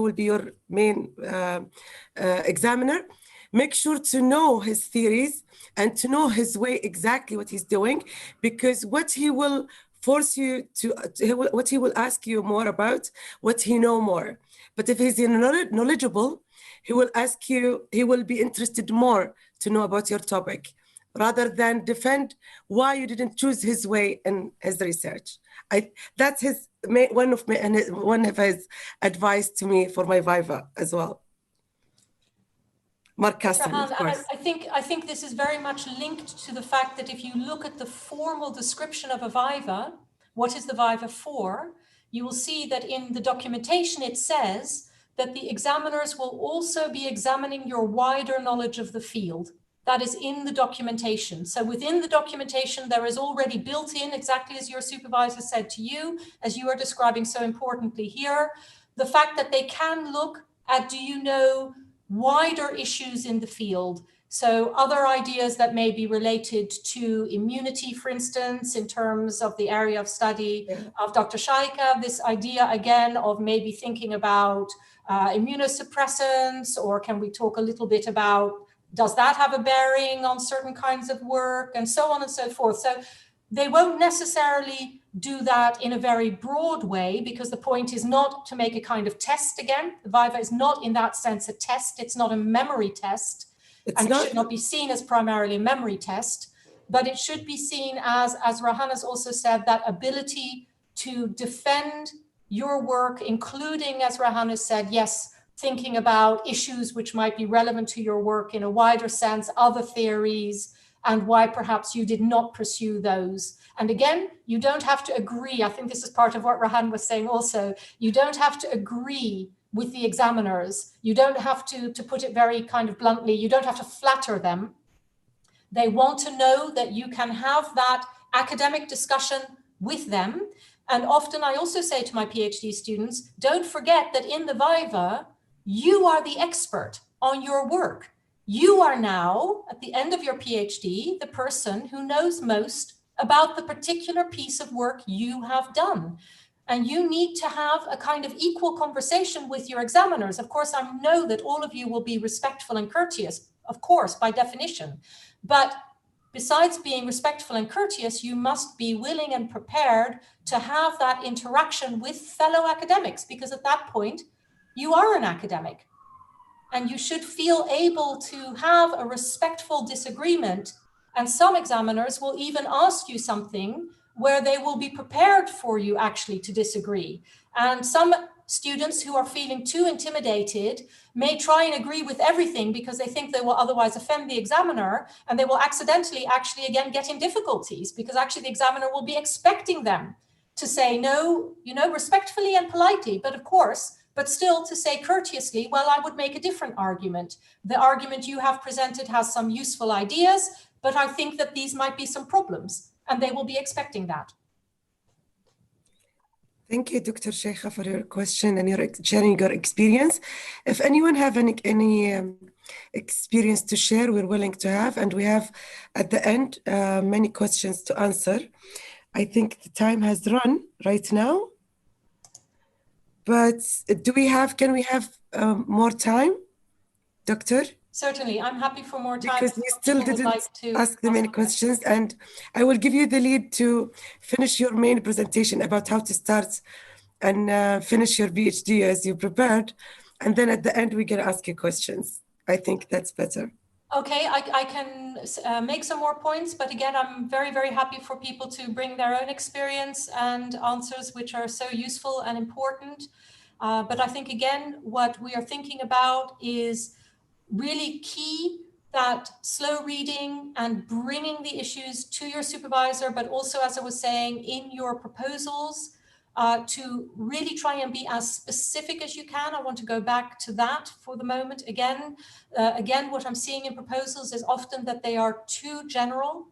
will be your main examiner, make sure to know his theories and to know his way, exactly what he's doing, because what he will force you what he will ask you more about, what he know more. But if he's knowledgeable, he will ask you, he will be interested more to know about your topic, rather than defend why you didn't choose his way in his research. That's one of his advice to me for my Viva as well. Mark Caston, of course. I think this is very much linked to the fact that if you look at the formal description of a Viva, what is the Viva for? You will see that in the documentation it says that the examiners will also be examining your wider knowledge of the field. That is in the documentation. So within the documentation, there is already built in, exactly as your supervisor said to you, as you are describing so importantly here, the fact that they can look at, do you know, wider issues in the field. So other ideas that may be related to immunity, for instance, in terms of the area of study of Dr. Shaika, this idea again of maybe thinking about immunosuppressants, or can we talk a little bit about, does that have a bearing on certain kinds of work, and so on and so forth. So they won't necessarily do that in a very broad way, because the point is not to make a kind of test again. The Viva is not in that sense a test. It should not be seen as primarily a memory test, but it should be seen as Rahan has also said, that ability to defend your work, including, as Rahan has said, yes, thinking about issues which might be relevant to your work in a wider sense, other theories, and why perhaps you did not pursue those. And again, you don't have to agree. I think this is part of what Rahan was saying also. You don't have to agree with the examiners. You don't have to put it very kind of bluntly, you don't have to flatter them. They want to know that you can have that academic discussion with them. And often I also say to my PhD students, don't forget that in the Viva, you are the expert on your work. You are now, at the end of your PhD, the person who knows most about the particular piece of work you have done. And you need to have a kind of equal conversation with your examiners. Of course, I know that all of you will be respectful and courteous, of course, by definition. But besides being respectful and courteous, you must be willing and prepared to have that interaction with fellow academics, because at that point, you are an academic. And you should feel able to have a respectful disagreement. And some examiners will even ask you something where they will be prepared for you actually to disagree. And some students who are feeling too intimidated may try and agree with everything because they think they will otherwise offend the examiner, and they will accidentally actually again get in difficulties, because actually the examiner will be expecting them to say no, you know, respectfully and politely, but of course, but still to say courteously, well, I would make a different argument. The argument you have presented has some useful ideas, but I think that these might be some problems, and they will be expecting that. Thank you, Dr. Sheikha, for your question and your sharing your experience. If anyone have any experience to share, we're willing to have, and we have at the end many questions to answer. I think the time has run right now, but can we have more time, Doctor? Certainly, I'm happy for more time. Because we still didn't ask the many questions, and I will give you the lead to finish your main presentation about how to start and finish your PhD as you prepared. And then at the end, we can ask you questions. I think that's better. Okay, I can make some more points, but again, I'm very, very happy for people to bring their own experience and answers, which are so useful and important. But I think, again, what we are thinking about is really key, that slow reading and bringing the issues to your supervisor, but also, as I was saying, in your proposals, to really try and be as specific as you can. I want to go back to that for the moment. Again, what I'm seeing in proposals is often that they are too general.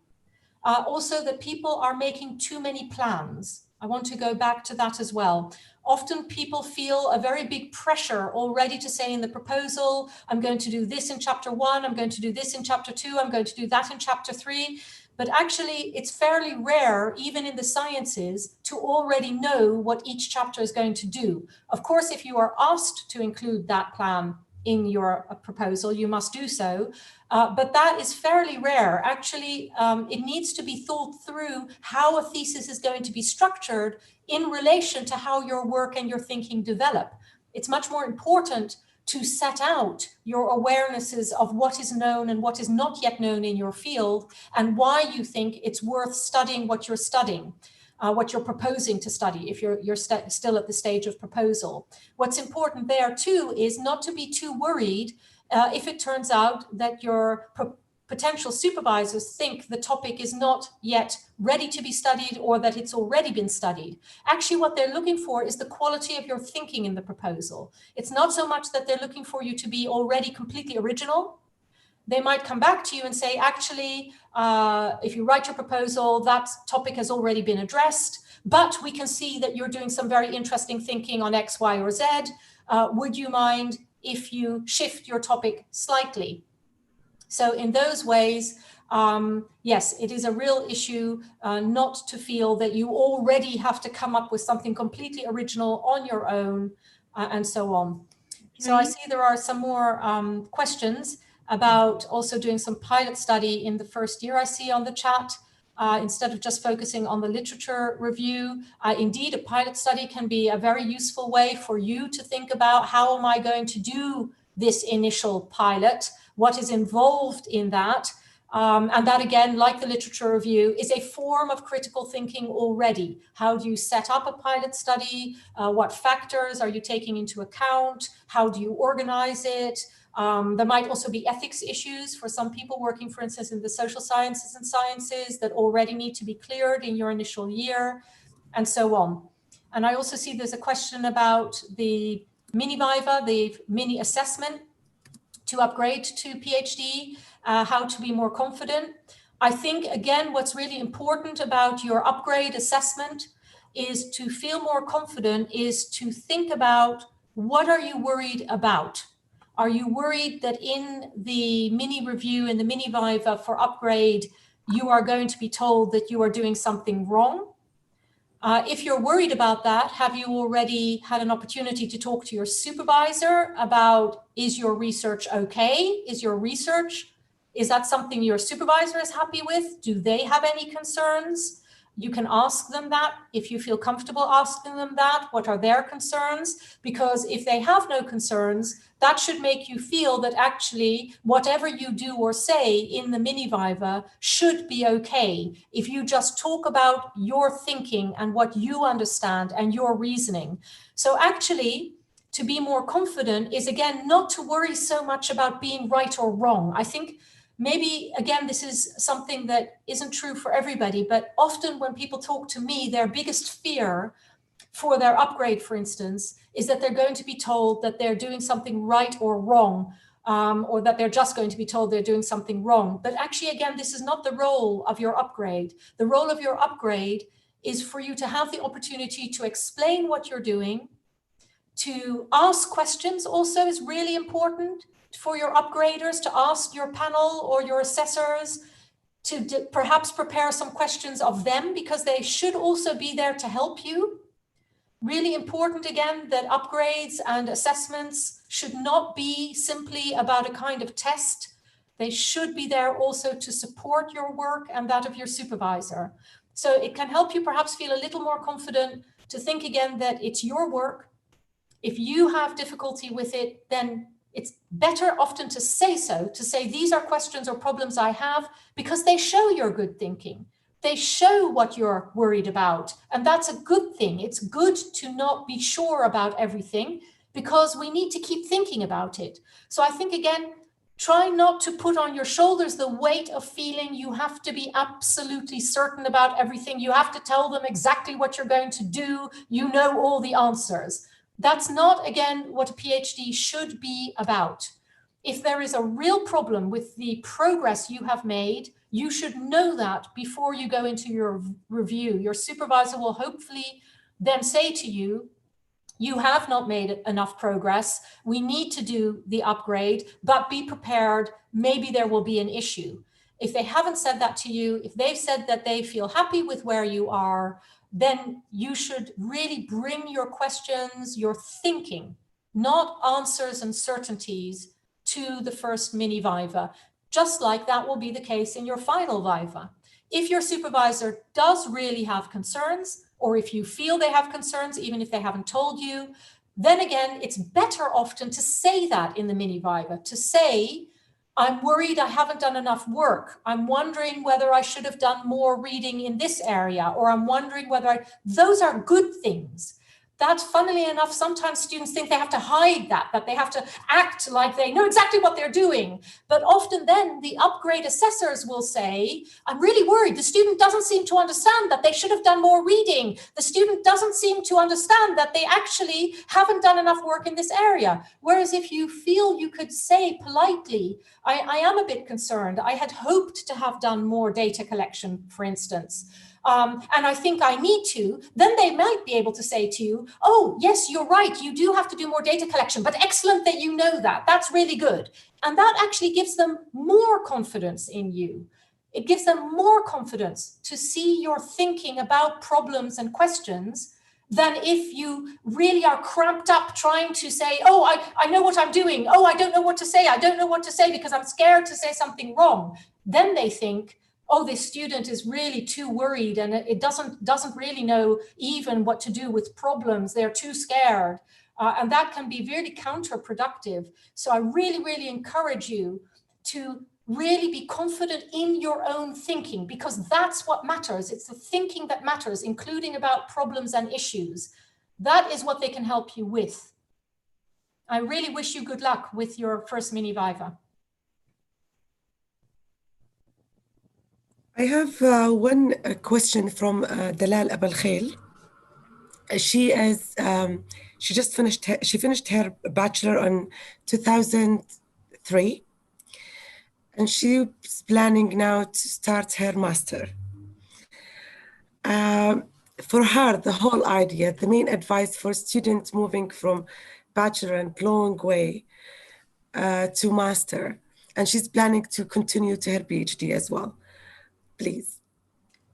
Also that people are making too many plans. I want to go back to that as well. Often people feel a very big pressure already to say in the proposal, I'm going to do this in chapter 1, I'm going to do this in chapter 2, I'm going to do that in chapter 3. But actually, it's fairly rare, even in the sciences, to already know what each chapter is going to do. Of course, if you are asked to include that plan in your proposal, you must do so. But that is fairly rare. Actually, it needs to be thought through how a thesis is going to be structured in relation to how your work and your thinking develop. It's much more important to set out your awarenesses of what is known and what is not yet known in your field, and why you think it's worth studying what you're studying. What you're proposing to study, if you're still at the stage of proposal. What's important there too is not to be too worried if it turns out that your potential supervisors think the topic is not yet ready to be studied or that it's already been studied. Actually, what they're looking for is the quality of your thinking in the proposal. It's not so much that they're looking for you to be already completely original. They might come back to you and say, actually, if you write your proposal, that topic has already been addressed, but we can see that you're doing some very interesting thinking on X, Y, or Z. Would you mind if you shift your topic slightly? So in those ways, yes, it is a real issue not to feel that you already have to come up with something completely original on your own and so on. So I see there are some more questions about also doing some pilot study in the first year I see on the chat, instead of just focusing on the literature review. Indeed, a pilot study can be a very useful way for you to think about how am I going to do this initial pilot, what is involved in that. And that again, like the literature review, is a form of critical thinking already. How do you set up a pilot study? What factors are you taking into account? How do you organize it? There might also be ethics issues for some people working, for instance, in the social sciences and sciences that already need to be cleared in your initial year, and so on. And I also see there's a question about the mini viva, the mini assessment to upgrade to PhD, how to be more confident. I think, again, what's really important about your upgrade assessment is to feel more confident, is to think about what are you worried about? Are you worried that in the mini review, in the mini viva for upgrade, you are going to be told that you are doing something wrong? If you're worried about that, have you already had an opportunity to talk to your supervisor about, is your research okay? Is that something your supervisor is happy with? Do they have any concerns? You can ask them that if you feel comfortable asking them that. What are their concerns? Because if they have no concerns, that should make you feel that actually whatever you do or say in the mini viva should be okay. If you just talk about your thinking and what you understand and your reasoning. So actually, to be more confident is, again, not to worry so much about being right or wrong. I think maybe, again, this is something that isn't true for everybody, but often when people talk to me, their biggest fear for their upgrade, for instance, is that they're going to be told that they're doing something right or wrong, or that they're just going to be told they're doing something wrong. But actually, again, this is not the role of your upgrade. The role of your upgrade is for you to have the opportunity to explain what you're doing, to ask questions also is really important for your upgraders, to ask your panel or your assessors to perhaps prepare some questions of them, because they should also be there to help you. Really important, again, that upgrades and assessments should not be simply about a kind of test. They should be there also to support your work and that of your supervisor. So it can help you perhaps feel a little more confident to think again that it's your work. If you have difficulty with it, then it's better often to say so, to say these are questions or problems I have, because they show your good thinking. They show what you're worried about. And that's a good thing. It's good to not be sure about everything, because we need to keep thinking about it. So I think, again, try not to put on your shoulders the weight of feeling you have to be absolutely certain about everything. You have to tell them exactly what you're going to do. You know all the answers. That's not, again, what a PhD should be about. If there is a real problem with the progress you have made, You should know that before you go into your review. Your supervisor will hopefully then say to you, you have not made enough progress. We need to do the upgrade, but be prepared. Maybe there will be an issue. If they haven't said that to you, if they've said that they feel happy with where you are, then you should really bring your questions, your thinking, not answers and certainties, to the first mini viva, just like that will be the case in your final viva. If your supervisor does really have concerns, or if you feel they have concerns, even if they haven't told you, then again, it's better often to say that in the mini viva, to say, I'm worried I haven't done enough work. I'm wondering whether I should have done more reading in this area, or I'm wondering whether those are good things. That, funnily enough, sometimes students think they have to hide that they have to act like they know exactly what they're doing. But often then the upgrade assessors will say, I'm really worried. The student doesn't seem to understand that they should have done more reading. The student doesn't seem to understand that they actually haven't done enough work in this area. Whereas if you feel you could say politely, I am a bit concerned. I had hoped to have done more data collection, for instance. And I think I need to, then they might be able to say to you, oh, yes, you're right. You do have to do more data collection, but excellent that you know that. That's really good. And that actually gives them more confidence in you. It gives them more confidence to see your thinking about problems and questions than if you really are cramped up trying to say, oh, I know what I'm doing. Oh, I don't know what to say. I don't know what to say because I'm scared to say something wrong. Then they think, oh, this student is really too worried and it doesn't really know even what to do with problems. They're too scared. And that can be really counterproductive. So I really, really encourage you to really be confident in your own thinking, because that's what matters. It's the thinking that matters, including about problems and issues. That is what they can help you with. I really wish you good luck with your first mini viva. I have one question from Dalal Abel Khail. She just finished her bachelor in 2003, and she's planning now to start her master. For her, the whole idea, the main advice for students moving from bachelor and long way to master, and she's planning to continue to her PhD as well. Please.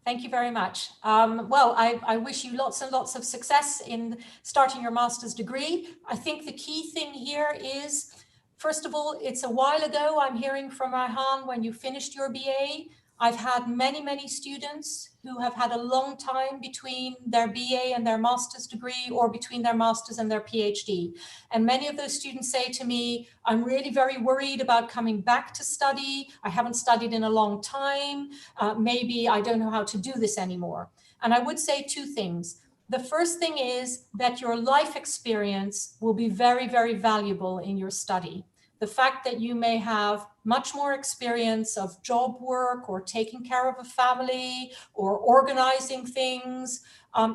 Thank you very much. Well, I wish you lots and lots of success in starting your master's degree. I think the key thing here is, first of all, it's a while ago, I'm hearing from Rayhan, when you finished your BA. I've had many, many students who have had a long time between their BA and their master's degree, or between their master's and their PhD. And many of those students say to me, I'm really very worried about coming back to study. I haven't studied in a long time. Maybe I don't know how to do this anymore. And I would say two things. The first thing is that your life experience will be very, very valuable in your study. The fact that you may have much more experience of job work or taking care of a family or organizing things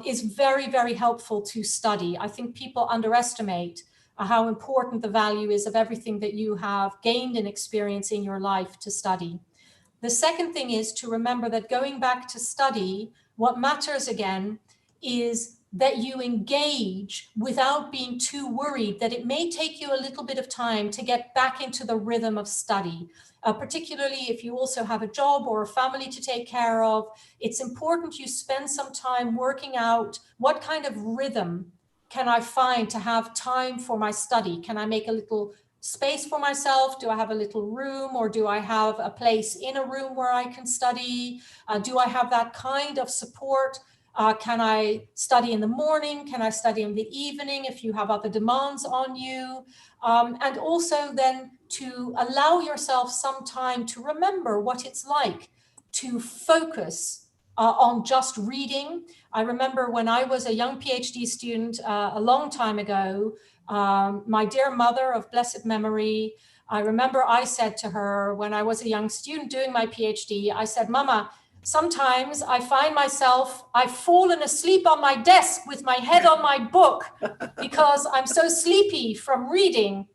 is very, very helpful to study. I think people underestimate how important the value is of everything that you have gained in experience in your life to study. The second thing is to remember that going back to study, what matters again is that you engage without being too worried that it may take you a little bit of time to get back into the rhythm of study. Particularly if you also have a job or a family to take care of, it's important you spend some time working out what kind of rhythm can I find to have time for my study. Can I make a little space for myself? Do I have a little room, or do I have a place in a room where I can study? Do I have that kind of support? Can I study in the morning? Can I study in the evening if you have other demands on you? And also then to allow yourself some time to remember what it's like to focus on just reading. I remember when I was a young PhD student a long time ago, my dear mother of blessed memory, I remember I said to her when I was a young student doing my PhD, I said, Mama, sometimes I find myself, I've fallen asleep on my desk with my head on my book because I'm so sleepy from reading.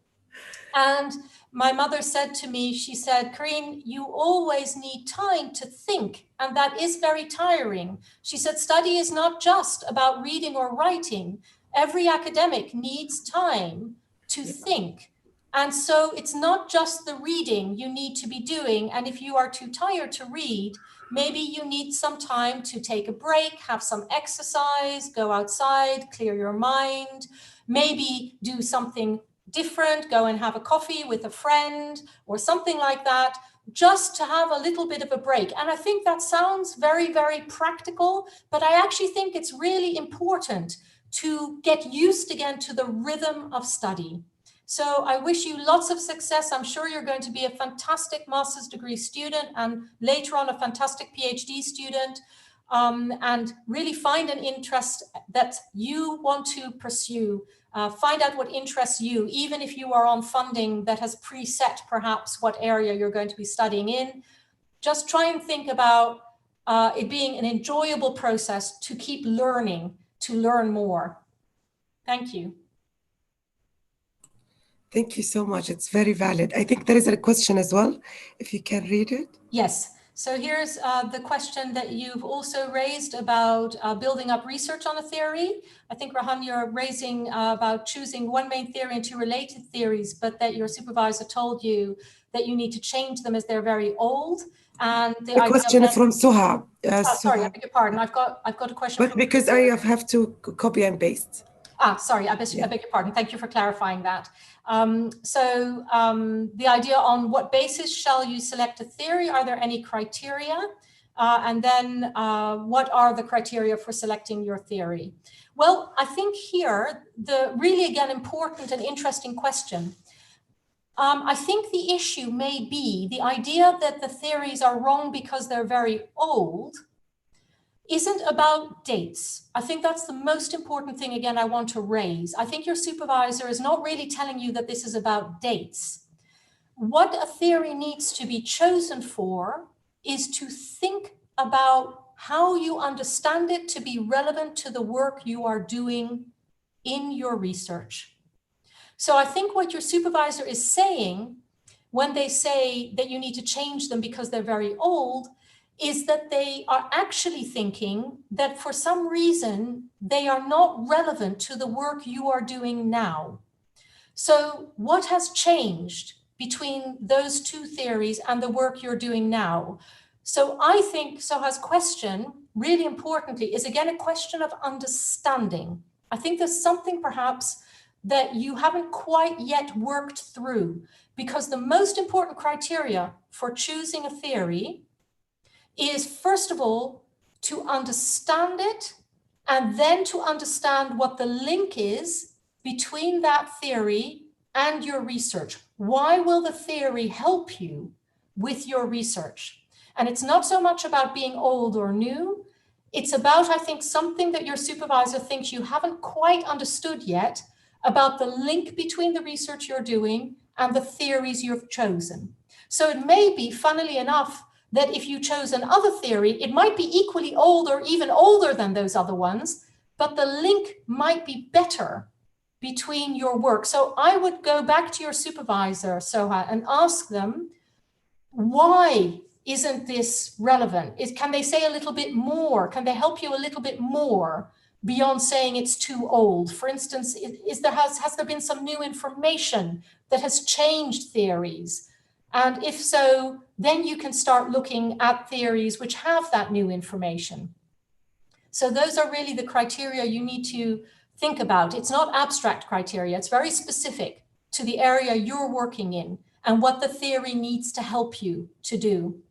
And my mother said to me, she said, Karin, you always need time to think, and that is very tiring. She said, study is not just about reading or writing. Every academic needs time to think. And so it's not just the reading you need to be doing. And if you are too tired to read, maybe you need some time to take a break, have some exercise, go outside, clear your mind, maybe do something different, go and have a coffee with a friend or something like that, just to have a little bit of a break. And I think that sounds very, very practical, but I actually think it's really important to get used again to the rhythm of study. So I wish you lots of success. I'm sure you're going to be a fantastic master's degree student and later on a fantastic PhD student, and really find an interest that you want to pursue. Find out what interests you, even if you are on funding that has preset perhaps what area you're going to be studying in. Just try and think about it being an enjoyable process to keep learning, to learn more. Thank you. Thank you so much. It's very valid. I think there is a question as well, if you can read it. Yes. So here's the question that you've also raised about building up research on a theory. I think, Rahan, you're raising about choosing one main theory and two related theories, but that your supervisor told you that you need to change them as they're very old. And the question from Suha. Sorry, I beg your pardon. I've got a question. But because I have to copy and paste. Sorry, I beg your pardon. Thank you for clarifying that. The idea on what basis shall you select a theory? Are there any criteria? And then what are the criteria for selecting your theory? Well, I think here, the really, again, important and interesting question. I think the issue may be the idea that the theories are wrong because they're very old isn't about dates. I think that's the most important thing, again, I want to raise. I think your supervisor is not really telling you that this is about dates. What a theory needs to be chosen for is to think about how you understand it to be relevant to the work you are doing in your research. So I think what your supervisor is saying when they say that you need to change them because they're very old is that they are actually thinking that for some reason, they are not relevant to the work you are doing now. So what has changed between those two theories and the work you're doing now? So I think Soha's question, really importantly, is again a question of understanding. I think there's something perhaps that you haven't quite yet worked through, because the most important criteria for choosing a theory is, first of all, to understand it, and then to understand what the link is between that theory and your research. Why will the theory help you with your research? And it's not so much about being old or new. It's about, I think, something that your supervisor thinks you haven't quite understood yet about the link between the research you're doing and the theories you've chosen. So it may be, funnily enough, that if you chose another theory, it might be equally old or even older than those other ones, but the link might be better between your work. So I would go back to your supervisor, Soha, and ask them, why isn't this relevant? Can they say a little bit more? Can they help you a little bit more beyond saying it's too old? For instance, has there been some new information that has changed theories? And if so, then you can start looking at theories which have that new information. So those are really the criteria you need to think about. It's not abstract criteria. It's very specific to the area you're working in and what the theory needs to help you to do.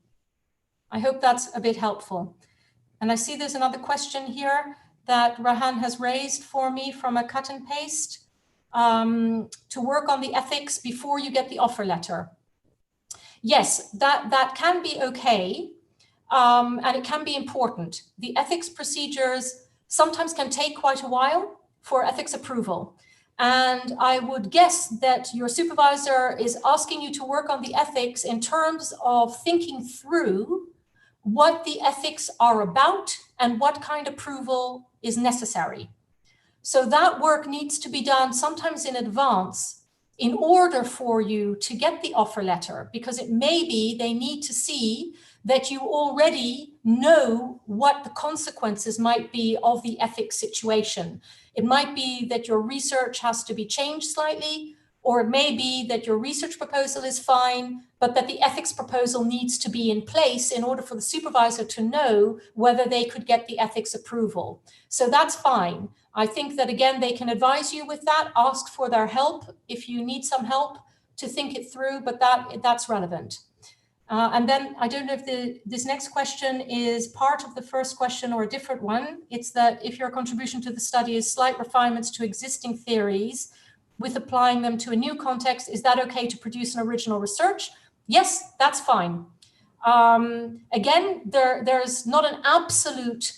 I hope that's a bit helpful. And I see there's another question here that Rahan has raised for me from a cut and paste, to work on the ethics before you get the offer letter. Yes, that can be okay, and it can be important. The ethics procedures sometimes can take quite a while for ethics approval. And I would guess that your supervisor is asking you to work on the ethics in terms of thinking through what the ethics are about and what kind of approval is necessary. So that work needs to be done sometimes in advance in order for you to get the offer letter, because it may be they need to see that you already know what the consequences might be of the ethics situation. It might be that your research has to be changed slightly, or it may be that your research proposal is fine, but that the ethics proposal needs to be in place in order for the supervisor to know whether they could get the ethics approval. So that's fine. I think that, again, they can advise you with that, ask for their help if you need some help to think it through, but that's relevant. And then I don't know if this next question is part of the first question or a different one. It's that if your contribution to the study is slight refinements to existing theories with applying them to a new context, is that okay to produce an original research? Yes, that's fine. Again, there's not an absolute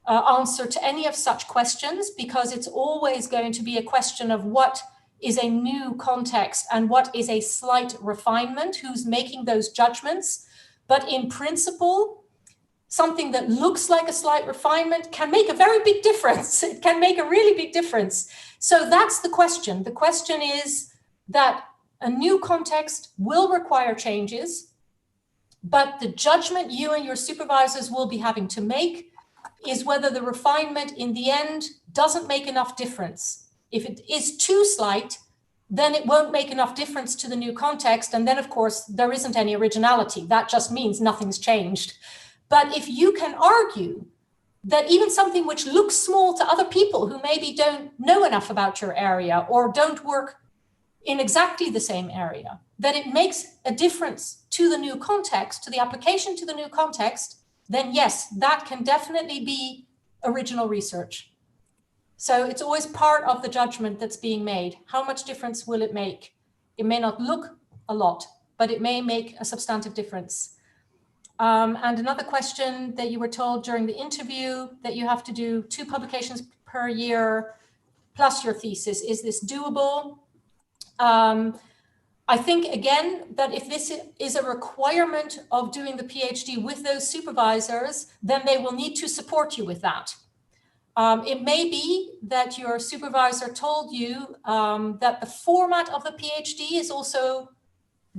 answer to any of such questions, because it's always going to be a question of what is a new context and what is a slight refinement, who's making those judgments. But in principle, something that looks like a slight refinement can make a very big difference. It can make a really big difference. So that's the question. The question is that a new context will require changes, but the judgment you and your supervisors will be having to make is whether the refinement in the end doesn't make enough difference. If it is too slight, then it won't make enough difference to the new context. And then, of course, there isn't any originality. That just means nothing's changed. But if you can argue that even something which looks small to other people who maybe don't know enough about your area or don't work in exactly the same area, that it makes a difference to the new context, to the application to the new context, then yes, that can definitely be original research. So it's always part of the judgment that's being made. How much difference will it make? It may not look a lot, but it may make a substantive difference. And another question that you were told during the interview, that you have to do 2 publications per year plus your thesis. Is this doable? I think, again, that if this is a requirement of doing the PhD with those supervisors, then they will need to support you with that. It may be that your supervisor told you that the format of the PhD is also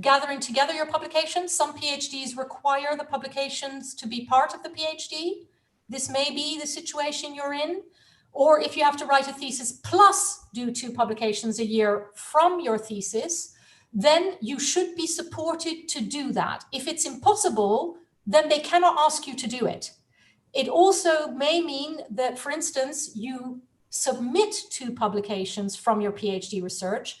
gathering together your publications. Some PhDs require the publications to be part of the PhD. This may be the situation you're in. Or if you have to write a thesis plus do 2 publications a year from your thesis, then you should be supported to do that. If it's impossible, then they cannot ask you to do it. It also may mean that, for instance, you submit 2 publications from your PhD research.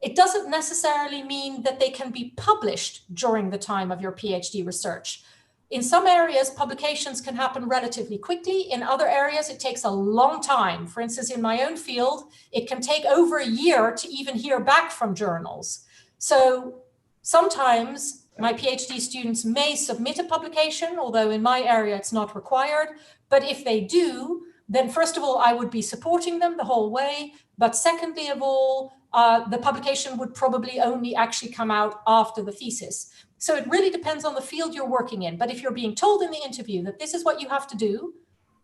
It doesn't necessarily mean that they can be published during the time of your PhD research. In some areas, publications can happen relatively quickly. In other areas, it takes a long time. For instance, in my own field, it can take over a year to even hear back from journals. So sometimes my PhD students may submit a publication, although in my area it's not required. But if they do, then first of all, I would be supporting them the whole way. But secondly of all, the publication would probably only actually come out after the thesis. So it really depends on the field you're working in. But if you're being told in the interview that this is what you have to do,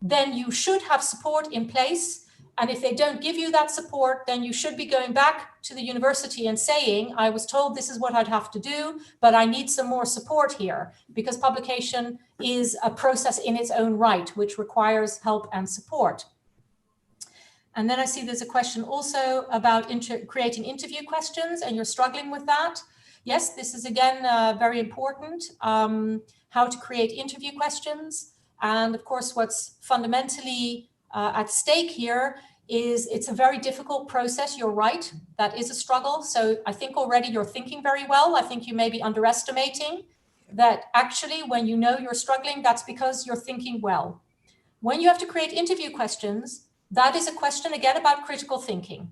then you should have support in place. And if they don't give you that support, then you should be going back to the university and saying, I was told this is what I'd have to do, but I need some more support here, because publication is a process in its own right, which requires help and support. And then I see there's a question also about creating interview questions, and you're struggling with that. Yes, this is again very important, how to create interview questions. And of course, what's fundamentally at stake here is it's a very difficult process. You're right, that is a struggle. So I think already you're thinking very well. I think you may be underestimating that actually when you know you're struggling, that's because you're thinking well. When you have to create interview questions, that is a question again about critical thinking.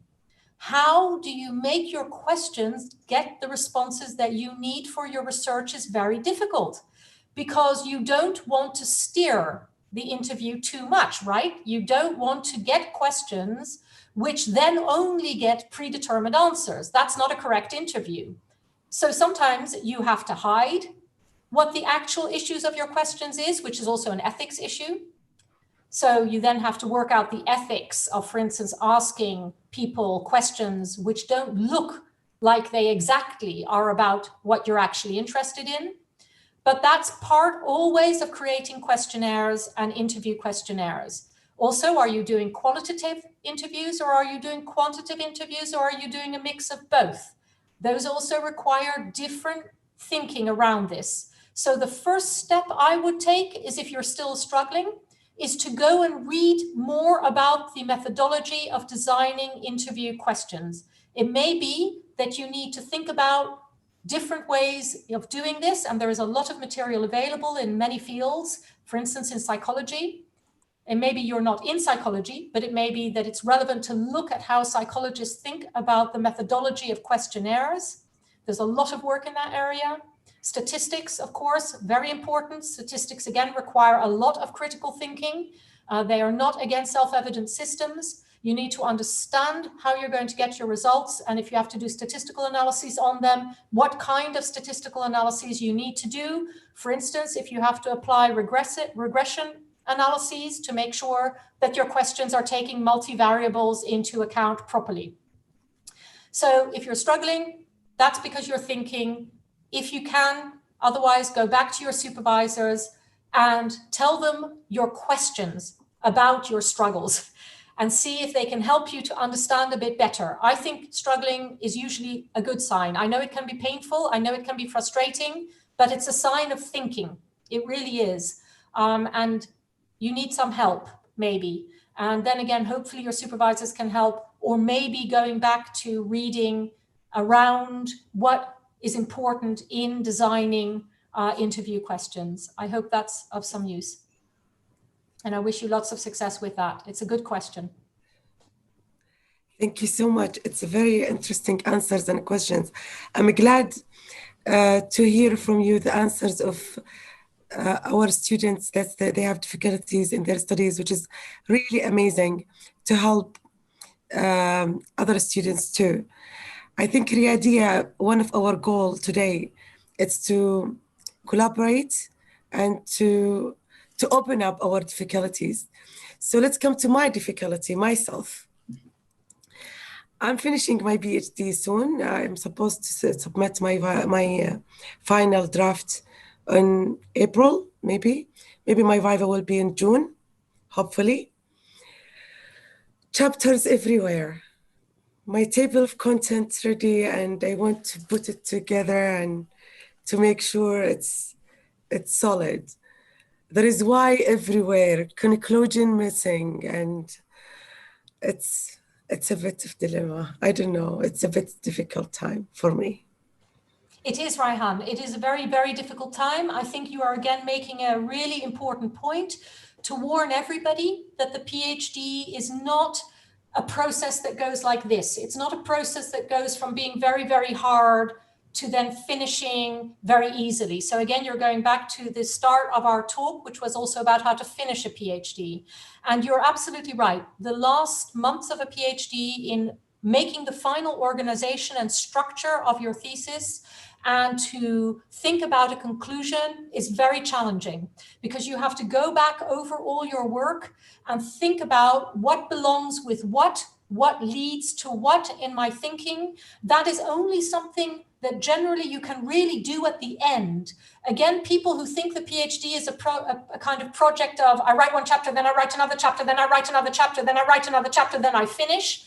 How do you make your questions get the responses that you need for your research is very difficult, because you don't want to steer the interview too much, right? You don't want to get questions which then only get predetermined answers. That's not a correct interview. So sometimes you have to hide what the actual issues of your questions is, which is also an ethics issue. So you then have to work out the ethics of, for instance, asking people questions which don't look like they exactly are about what you're actually interested in. But that's part always of creating questionnaires and interview questionnaires. Also, are you doing qualitative interviews, or are you doing quantitative interviews, or are you doing a mix of both? Those also require different thinking around this. So the first step I would take is, if you're still struggling, is to go and read more about the methodology of designing interview questions. It may be that you need to think about different ways of doing this, and there is a lot of material available in many fields, for instance, in psychology. And maybe you're not in psychology, but it may be that it's relevant to look at how psychologists think about the methodology of questionnaires. There's a lot of work in that area. Statistics, of course, very important. Statistics, again, require a lot of critical thinking. They are not, again, self-evident systems. You need to understand how you're going to get your results, and if you have to do statistical analyses on them, what kind of statistical analyses you need to do. For instance, if you have to apply regression analyses to make sure that your questions are taking multivariables into account properly. So if you're struggling, that's because you're thinking. If you can, otherwise go back to your supervisors and tell them your questions about your struggles and see if they can help you to understand a bit better. I think struggling is usually a good sign. I know it can be painful, I know it can be frustrating, but it's a sign of thinking. It really is. And you need some help, maybe. And then again, hopefully your supervisors can help, or maybe going back to reading around what is important in designing interview questions. I hope that's of some use. And I wish you lots of success with that. It's a good question. Thank you so much. It's a very interesting answers and questions. I'm glad to hear from you the answers of our students that they have difficulties in their studies, which is really amazing to help other students too. I think Riyadea, one of our goals today is to collaborate and to open up our difficulties. So let's come to my difficulty, myself. I'm finishing my PhD soon. I'm supposed to submit my final draft in April, maybe. Maybe my viva will be in June, hopefully. Chapters everywhere. My table of contents ready, and I want to put it together and to make sure it's solid. There is why everywhere, conclusion missing, and it's a bit of dilemma. I don't know, it's a bit difficult time for me. It is, Raihan. It is a very, very difficult time. I think you are again making a really important point to warn everybody that the PhD is not a process that goes like this. It's not a process that goes from being very, very hard to then finishing very easily. So again, you're going back to the start of our talk, which was also about how to finish a PhD. And you're absolutely right. The last months of a PhD in making the final organization and structure of your thesis and to think about a conclusion is very challenging, because you have to go back over all your work and think about what belongs with what leads to what in my thinking. That is only something that generally you can really do at the end. Again, people who think the PhD is a kind of project of, I write one chapter, then I write another chapter, then I write another chapter, then I write another chapter, then I finish,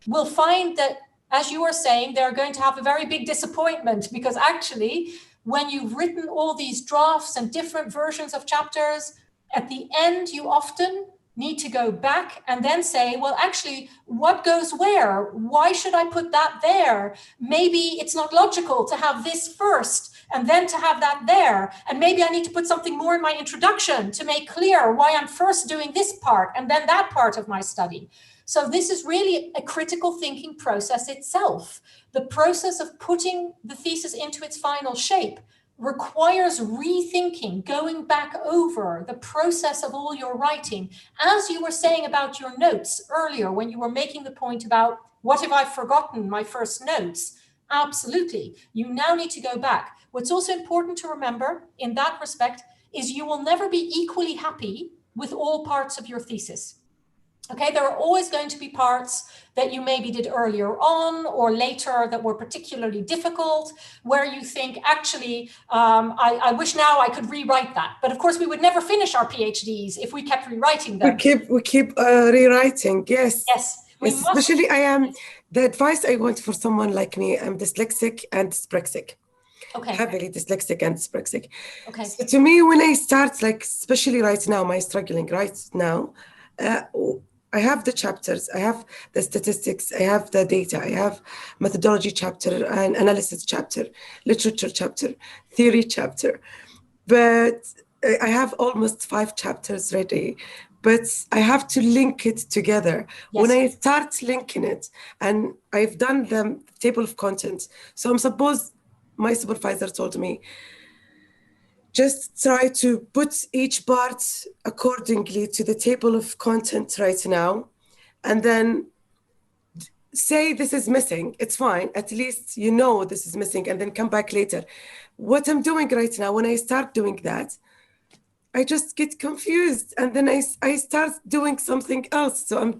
will find that, as you are saying, they're going to have a very big disappointment, because actually, when you've written all these drafts and different versions of chapters, at the end, you often need to go back and then say, well, actually, what goes where? Why should I put that there? Maybe it's not logical to have this first and then to have that there. And maybe I need to put something more in my introduction to make clear why I'm first doing this part and then that part of my study. So this is really a critical thinking process itself. The process of putting the thesis into its final shape requires rethinking, going back over the process of all your writing. As you were saying about your notes earlier, when you were making the point about what if I've forgotten my first notes? Absolutely. You now need to go back. What's also important to remember in that respect is you will never be equally happy with all parts of your thesis. Okay, there are always going to be parts that you maybe did earlier on or later that were particularly difficult, where you think, actually, I wish now I could rewrite that. But of course, we would never finish our PhDs if we kept rewriting them. We keep rewriting, yes. Yes, we must. Especially the advice I want for someone like me, I'm dyslexic and dyspraxic. Okay. Heavily dyslexic and dyspraxic. Okay. So to me, when I start, like, especially right now, my struggling right now, I have the chapters, I have the statistics, I have the data, I have methodology chapter and analysis chapter, literature chapter, theory chapter. But I have almost 5 chapters ready, but I have to link it together. Yes. When I start linking it, and I've done the table of contents, so I'm supposed, my supervisor told me, just try to put each part accordingly to the table of content right now, and then say this is missing. It's fine. At least you know this is missing, and then come back later. What I'm doing right now, when I start doing that, I just get confused, and then I start doing something else. So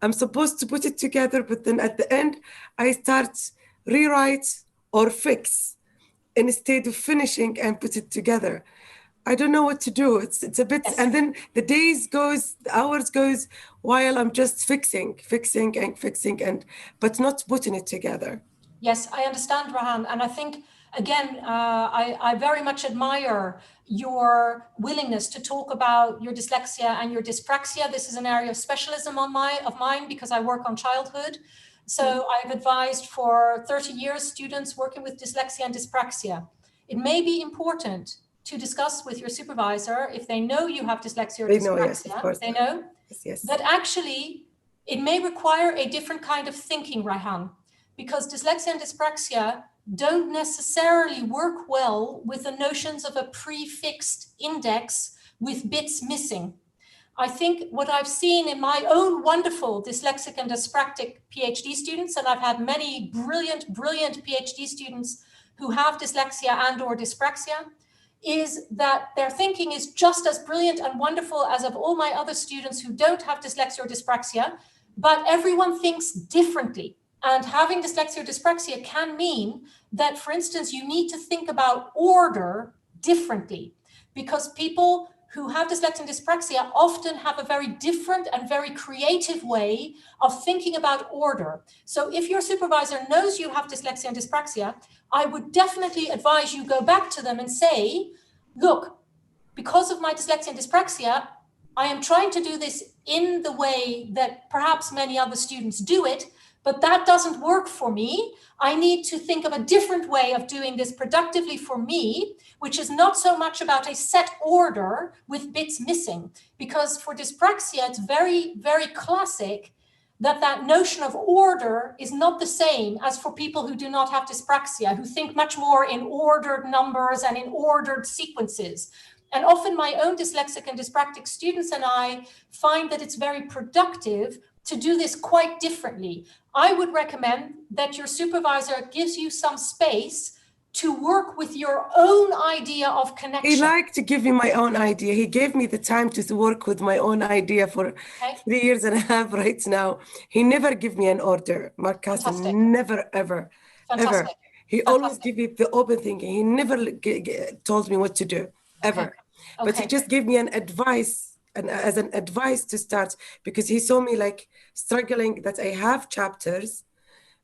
I'm supposed to put it together, but then at the end, I start rewrite or fix instead of finishing and put it together. I don't know what to do. It's a bit, Yes. And then the days goes, the hours goes, while I'm just fixing, but not putting it together. Yes, I understand, Rahan. And I think, again, I very much admire your willingness to talk about your dyslexia and your dyspraxia. This is an area of specialism of mine because I work on childhood. So I've advised for 30 years students working with dyslexia and dyspraxia. It may be important to discuss with your supervisor if they know you have dyslexia or dyspraxia. Yes, of course. They know Yes. that actually it may require a different kind of thinking, Raihan, because dyslexia and dyspraxia don't necessarily work well with the notions of a prefixed index with bits missing. I think what I've seen in my own wonderful dyslexic and dyspraxic PhD students, and I've had many brilliant PhD students who have dyslexia and or dyspraxia, is that their thinking is just as brilliant and wonderful as of all my other students who don't have dyslexia or dyspraxia, but everyone thinks differently. And having dyslexia or dyspraxia can mean that, for instance, you need to think about order differently, because people who have dyslexia and dyspraxia often have a very different and very creative way of thinking about order. So if your supervisor knows you have dyslexia and dyspraxia, I would definitely advise you go back to them and say, look, because of my dyslexia and dyspraxia, I am trying to do this in the way that perhaps many other students do it, but that doesn't work for me. I need to think of a different way of doing this productively for me, which is not so much about a set order with bits missing. Because for dyspraxia, it's very, very classic that notion of order is not the same as for people who do not have dyspraxia, who think much more in ordered numbers and in ordered sequences. And often my own dyslexic and dyspraxic students and I find that it's very productive to do this quite differently. I would recommend that your supervisor gives you some space to work with your own idea of connection. He liked to give me my own idea. He gave me the time to work with my own idea for 3 years and a half right now. He never gave me an order, Mark Casson, never, ever, ever. He always gave me the open thinking. He never told me what to do, ever. But he just gave me an advice, and as an advice to start, because he saw me like struggling that I have chapters,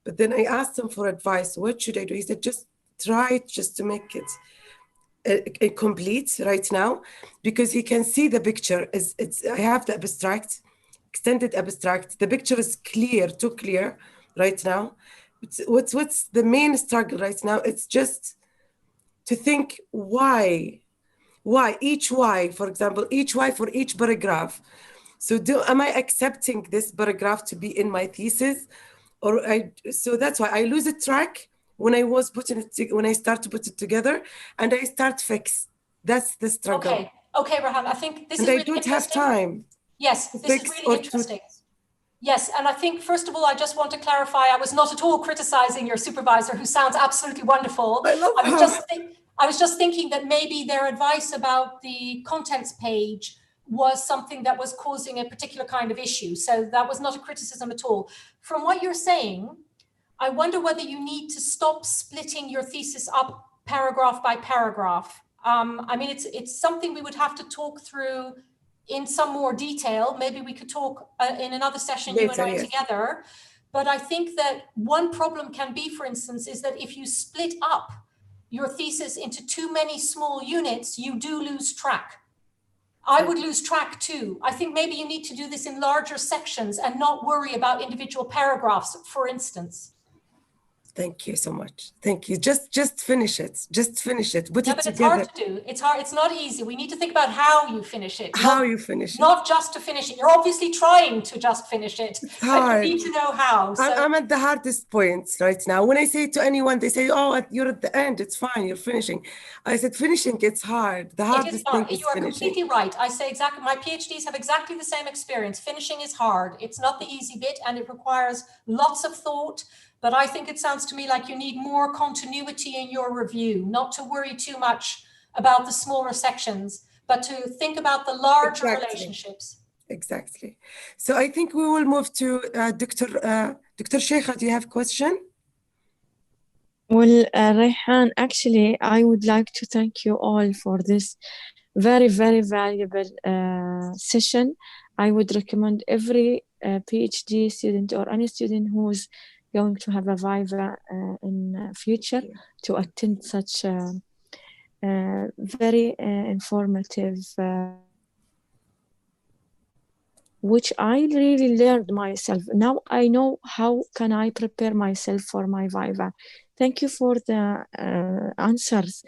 but then I asked him for advice. What should I do? He said, just try just to make it complete right now, because he can see the picture. I have the abstract, extended abstract. The picture is clear, too clear right now. What's the main struggle right now? It's just to think why, for example, each Y for each paragraph. So am I accepting this paragraph to be in my thesis? So that's why I lose a track when I start to put it together, and I start fix. That's the struggle. Okay, Rahan, I think this is really interesting. And I don't have time. Yes, this is really interesting. Yes, and I think, first of all, I just want to clarify, I was not at all criticizing your supervisor, who sounds absolutely wonderful. I love her. I was just thinking that maybe their advice about the contents page was something that was causing a particular kind of issue. So that was not a criticism at all. From what you're saying, I wonder whether you need to stop splitting your thesis up paragraph by paragraph. I mean, it's something we would have to talk through in some more detail. Maybe we could talk in another session, you and I together. But I think that one problem can be, for instance, is that if you split up your thesis into too many small units, you do lose track. I would lose track too. I think maybe you need to do this in larger sections and not worry about individual paragraphs, for instance. Thank you so much. Thank you. Just finish it. Just finish it. Put it But it's together. hard to do. It's hard. It's not easy. We need to think about how you finish it. How you finish it. Not just to finish it. You're obviously trying to just finish it. It's hard. But you need to know how. So, I'm at the hardest points right now. When I say to anyone, they say, "Oh, you're at the end. It's fine. You're finishing." I said, "Finishing, it's hard. The hardest thing is you are finishing." completely right. I say exactly. My PhDs have exactly the same experience. Finishing is hard. It's not the easy bit, and it requires lots of thought. But I think it sounds to me like you need more continuity in your review, not to worry too much about the smaller sections, but to think about the larger relationships. Exactly. So I think we will move to Dr. Sheikha. Do you have a question? Well, Rayhan, actually, I would like to thank you all for this very, very valuable session. I would recommend every PhD student or any student who's going to have a Viva in future to attend such very informative, which I really learned myself. Now I know how can I prepare myself for my Viva. Thank you for the answers.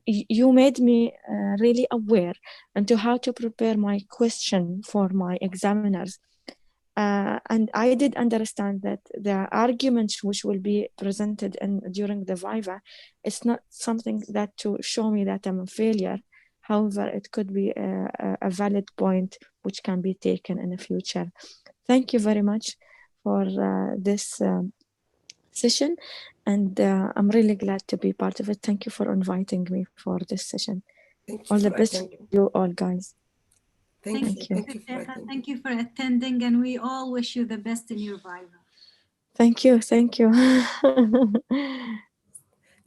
You made me really aware into how to prepare my question for my examiners. And I did understand that the arguments which will be presented during the Viva, it's not something that to show me that I'm a failure. However, it could be a valid point which can be taken in the future. Thank you very much for this session. And I'm really glad to be part of it. Thank you for inviting me for this session. All the best to you all, guys. Thank you. Thank you for attending, and we all wish you the best in your Viva. Thank you. Thank you.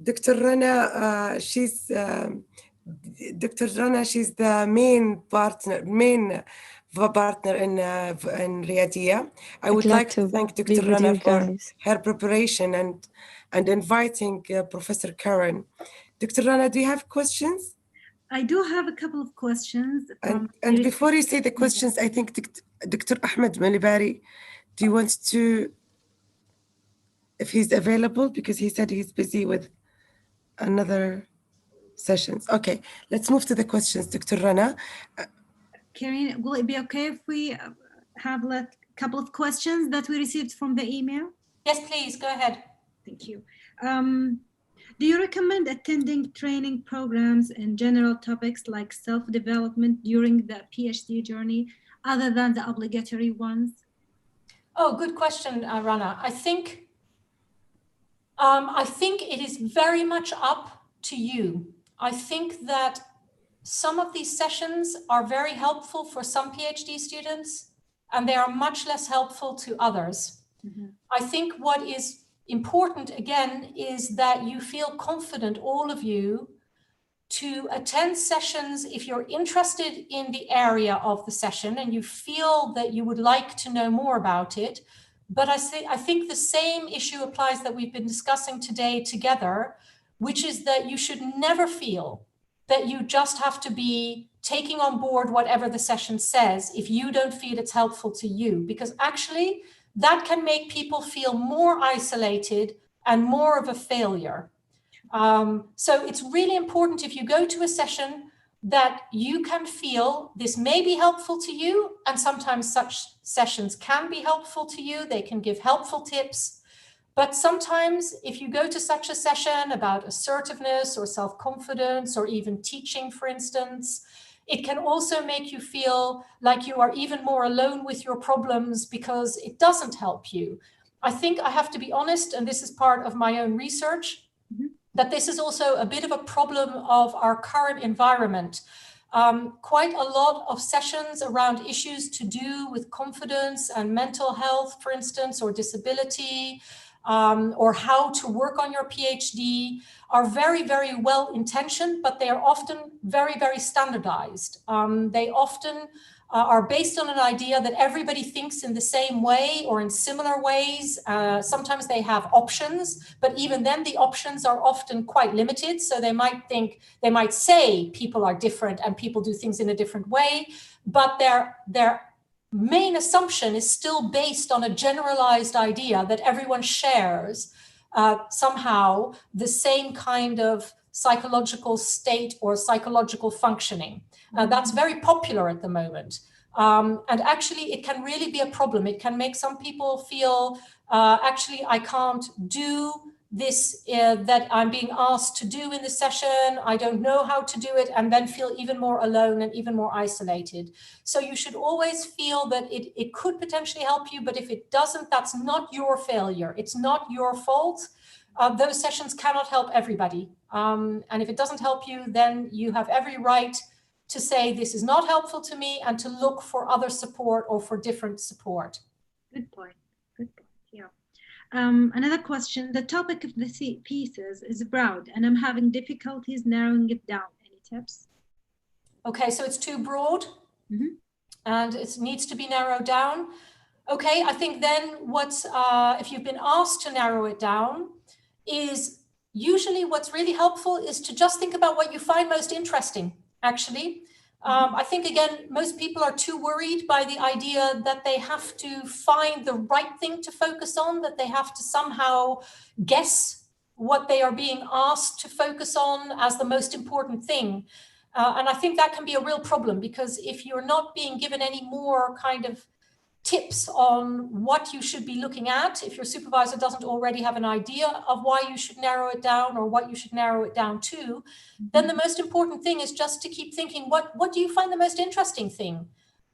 Dr. Rana, she's the main partner in Riyadea. I would like to thank Dr. Rana for her preparation and inviting Professor Karin. Dr. Rana, do you have questions? I do have a couple of questions. And before you say the questions, I think Dr. Ahmed Malibari, do you want to, if he's available, because he said he's busy with another sessions. Okay, let's move to the questions, Dr. Rana. Karin, will it be okay if we have a couple of questions that we received from the email? Yes, please, go ahead. Thank you. Do you recommend attending training programs in general topics like self-development during the PhD journey, other than the obligatory ones? Oh, good question, Rana. I think it is very much up to you. I think that some of these sessions are very helpful for some PhD students, and they are much less helpful to others. Mm-hmm. I think what is important, again, is that you feel confident, all of you, to attend sessions if you're interested in the area of the session and you feel that you would like to know more about it. But I think the same issue applies that we've been discussing today together, which is that you should never feel that you just have to be taking on board whatever the session says if you don't feel it's helpful to you, because actually that can make people feel more isolated and more of a failure. So it's really important if you go to a session that you can feel this may be helpful to you, and sometimes such sessions can be helpful to you. They can give helpful tips. But sometimes if you go to such a session about assertiveness or self-confidence or even teaching, for instance, it can also make you feel like you are even more alone with your problems because it doesn't help you. I think I have to be honest, and this is part of my own research, that this is also a bit of a problem of our current environment. quite a lot of sessions around issues to do with confidence and mental health, for instance, or disability, or how to work on your PhD are very, very well intentioned, but they are often very, very standardized. They often are based on an idea that everybody thinks in the same way or in similar ways. Sometimes they have options, but even then the options are often quite limited. So they might say people are different and people do things in a different way, but their main assumption is still based on a generalized idea that everyone shares somehow the same kind of psychological state or psychological functioning. That's very popular at the moment. And actually, it can really be a problem. It can make some people feel, actually, I can't do this that I'm being asked to do in the session. I don't know how to do it, and then feel even more alone and even more isolated. So you should always feel that it could potentially help you, but if it doesn't, that's not your failure. It's not your fault. Those sessions cannot help everybody. And if it doesn't help you, then you have every right to say this is not helpful to me and to look for other support or for different support. Good point. Good point. Yeah. Another question. The topic of the pieces is broad, and I'm having difficulties narrowing it down. Any tips? Okay, so it's too broad, and it needs to be narrowed down. Okay, I think then if you've been asked to narrow it down, is usually what's really helpful is to just think about what you find most interesting, actually. I think, again, most people are too worried by the idea that they have to find the right thing to focus on, that they have to somehow guess what they are being asked to focus on as the most important thing. And I think that can be a real problem, because if you're not being given any more kind of tips on what you should be looking at, if your supervisor doesn't already have an idea of why you should narrow it down or what you should narrow it down to, then the most important thing is just to keep thinking, what do you find the most interesting thing?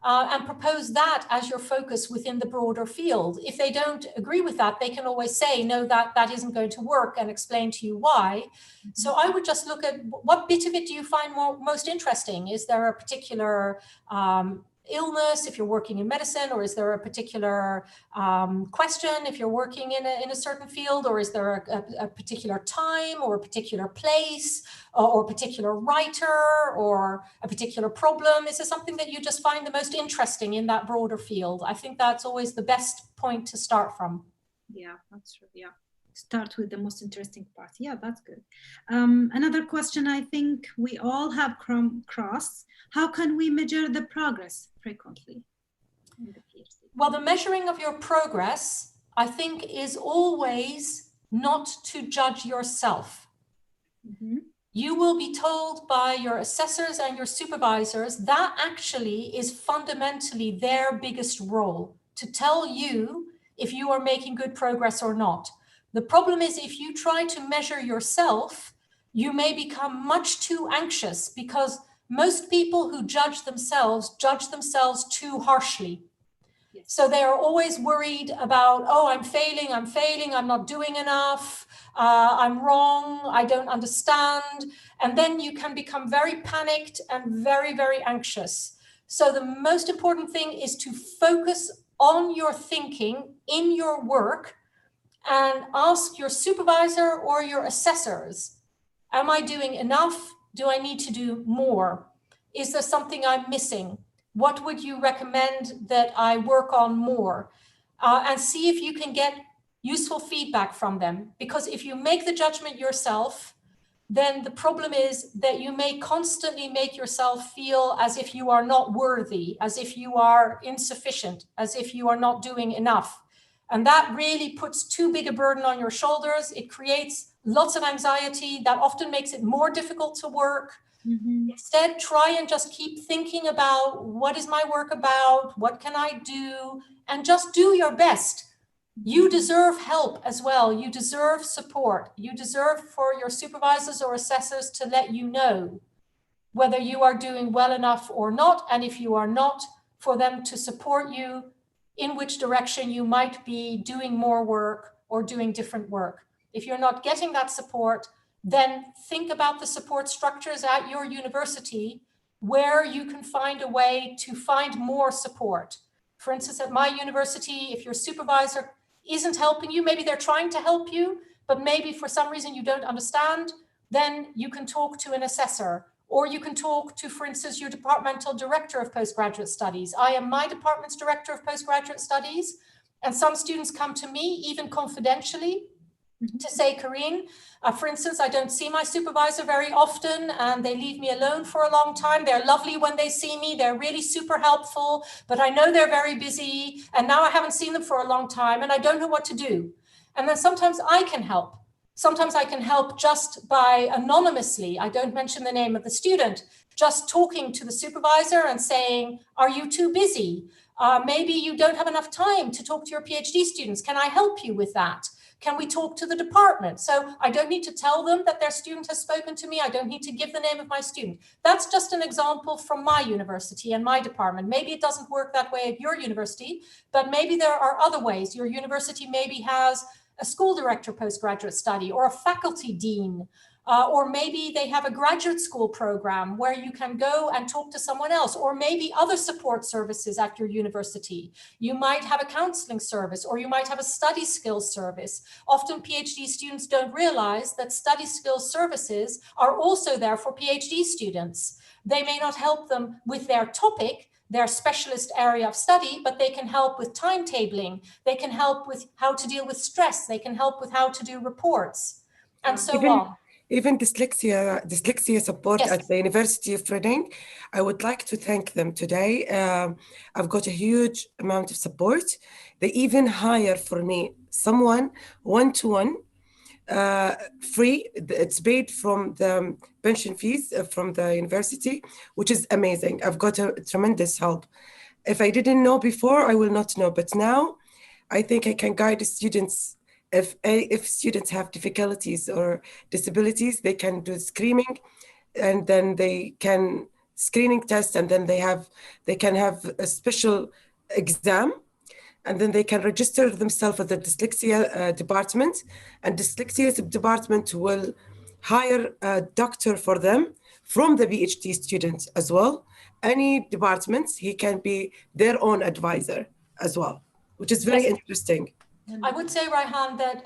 And propose that as your focus within the broader field. If they don't agree with that, they can always say, no, that isn't going to work, and explain to you why. So I would just look at what bit of it do you find most interesting? Is there a particular illness if you're working in medicine, or is there a particular question if you're working in a certain field, or is there a particular time or a particular place or a particular writer or a particular problem? Is there something that you just find the most interesting in that broader field? I think that's always the best point to start from. Yeah, that's true. Yeah. Start with the most interesting part. Yeah, that's good. Another question I think we all have crossed. How can we measure the progress frequently in the PhD? Well, the measuring of your progress, I think, is always not to judge yourself. You will be told by your assessors and your supervisors that actually is fundamentally their biggest role, to tell you if you are making good progress or not. The problem is, if you try to measure yourself, you may become much too anxious, because most people who judge themselves too harshly. Yes. So they are always worried about, oh, I'm failing, I'm not doing enough, I'm wrong, I don't understand. And then you can become very panicked and very, very anxious. So the most important thing is to focus on your thinking in your work, and ask your supervisor or your assessors, am I doing enough? Do I need to do more? Is there something I'm missing? What would you recommend that I work on more? And see if you can get useful feedback from them. Because if you make the judgment yourself, then the problem is that you may constantly make yourself feel as if you are not worthy, as if you are insufficient, as if you are not doing enough. And that really puts too big a burden on your shoulders. It creates lots of anxiety that often makes it more difficult to work. Instead, try and just keep thinking about, what is my work about? What can I do? And just do your best. You deserve help as well. You deserve support. You deserve for your supervisors or assessors to let you know whether you are doing well enough or not. And if you are not, for them to support you in which direction you might be doing more work or doing different work. If you're not getting that support, then think about the support structures at your university where you can find a way to find more support. For instance, at my university, if your supervisor isn't helping you, maybe they're trying to help you, but maybe for some reason you don't understand, then you can talk to an assessor, or you can talk to, for instance, your departmental director of postgraduate studies. I am my department's director of postgraduate studies, and some students come to me, even confidentially, to say, Karin, for instance, I don't see my supervisor very often and they leave me alone for a long time. They're lovely when they see me. They're really super helpful, but I know they're very busy and now I haven't seen them for a long time and I don't know what to do. And then sometimes I can help. Sometimes I can help just by anonymously, I don't mention the name of the student, just talking to the supervisor and saying, are you too busy? Maybe you don't have enough time to talk to your PhD students. Can I help you with that? Can we talk to the department? So I don't need to tell them that their student has spoken to me. I don't need to give the name of my student. That's just an example from my university and my department. Maybe it doesn't work that way at your university, but maybe there are other ways. Your university maybe has a school director postgraduate study or a faculty dean, or maybe they have a graduate school program where you can go and talk to someone else, or maybe other support services at your university. You might have a counseling service, or you might have a study skills service. Often PhD students don't realize that study skills services are also there for PhD students. They may not help them with their topic, their specialist area of study, but they can help with timetabling. They can help with how to deal with stress. They can help with how to do reports and so on. Even dyslexia support Yes. at the University of Reading, I would like to thank them today. I've got a huge amount of support. They even hire for me someone one-to-one, free. It's paid from the pension fees from the university, which is amazing. I've got a tremendous help. If I didn't know before, I will not know. But now I think I can guide the students. If students have difficulties or disabilities, they can do screening, and then they can screening test, and then they can have a special exam, and then they can register themselves at the dyslexia department, and dyslexia department will hire a doctor for them from the PhD student as well. Any department, he can be their own advisor as well, which is very interesting. I would say, Raihan, that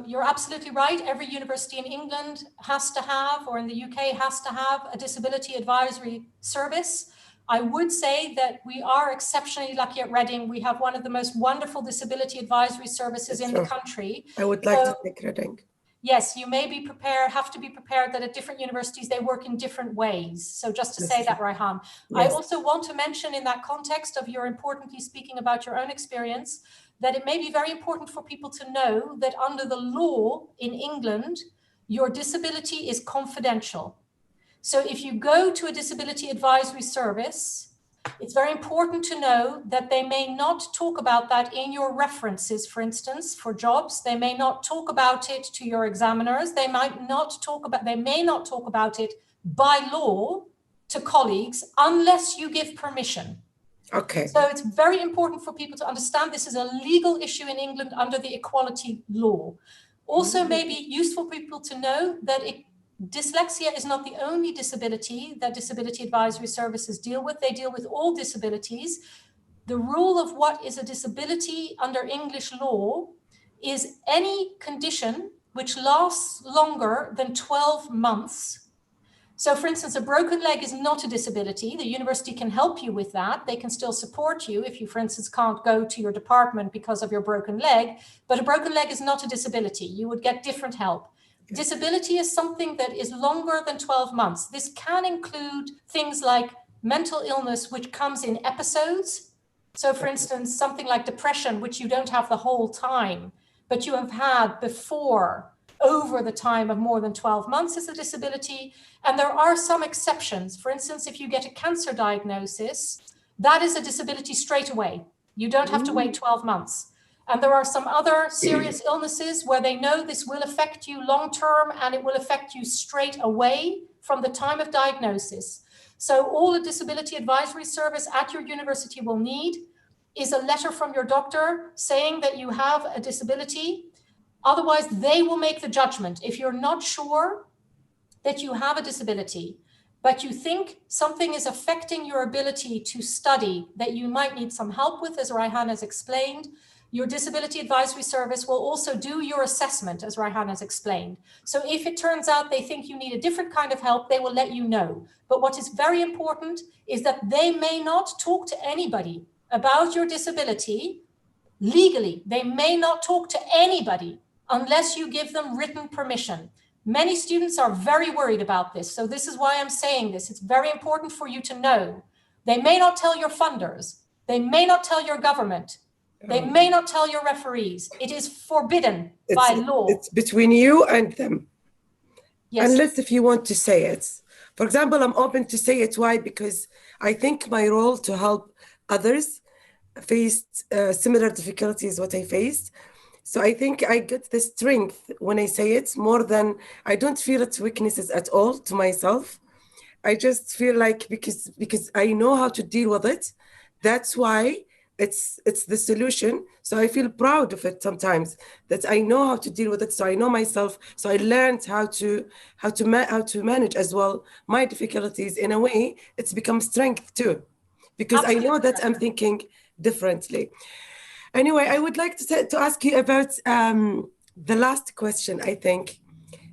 you're absolutely right. Every university in England has to have, or in the UK has to have, a disability advisory service. I would say that we are exceptionally lucky at Reading. We have one of the most wonderful disability advisory services in the country. I would like to thank Reading. Yes, you may be prepared, have to be prepared that at different universities, they work in different ways. So just to say that, Raihan. I also want to mention in that context of your importantly speaking about your own experience, that it may be very important for people to know that under the law in England, your disability is confidential. So if you go to a disability advisory service, it's very important to know that they may not talk about that in your references, for instance, for jobs. They may not talk about it to your examiners. They may not talk about it by law to colleagues unless you give permission. Okay. So it's very important for people to understand this is a legal issue in England under the equality law. Also, maybe useful for people to know that dyslexia is not the only disability that disability advisory services deal with. They deal with all disabilities. The rule of what is a disability under English law is any condition which lasts longer than 12 months. So for instance, a broken leg is not a disability. The university can help you with that. They can still support you if you, for instance, can't go to your department because of your broken leg, but a broken leg is not a disability. You would get different help. Disability is something that is longer than 12 months. This can include things like mental illness, which comes in episodes. So for instance, something like depression, which you don't have the whole time, but you have had before over the time of more than 12 months is a disability. And there are some exceptions. For instance, if you get a cancer diagnosis, that is a disability straight away. You don't have to wait 12 months. And there are some other serious illnesses where they know this will affect you long term and it will affect you straight away from the time of diagnosis. So all a disability advisory service at your university will need is a letter from your doctor saying that you have a disability. Otherwise, they will make the judgment. If you're not sure that you have a disability, but you think something is affecting your ability to study that you might need some help with, as Raihan has explained, your Disability Advisory Service will also do your assessment, as Raihan has explained. So if it turns out they think you need a different kind of help, they will let you know. But what is very important is that they may not talk to anybody about your disability legally. They may not talk to anybody unless you give them written permission. Many students are very worried about this. So this is why I'm saying this. It's very important for you to know. They may not tell your funders. They may not tell your government. They may not tell your referees. It is forbidden by law. It's between you and them. Yes. Unless if you want to say it. For example, I'm open to say it. Why? Because I think my role to help others faced similar difficulties what I faced. So I think I get the strength when I say it more than, I don't feel it's weaknesses at all to myself. I just feel like because I know how to deal with it, that's why it's the solution. So I feel proud of it sometimes that I know how to deal with it. So I know myself. So I learned how to manage as well my difficulties. In a way, it's become strength too, because Absolutely. I know that I'm thinking differently. Anyway, I would like to ask you about the last question. I think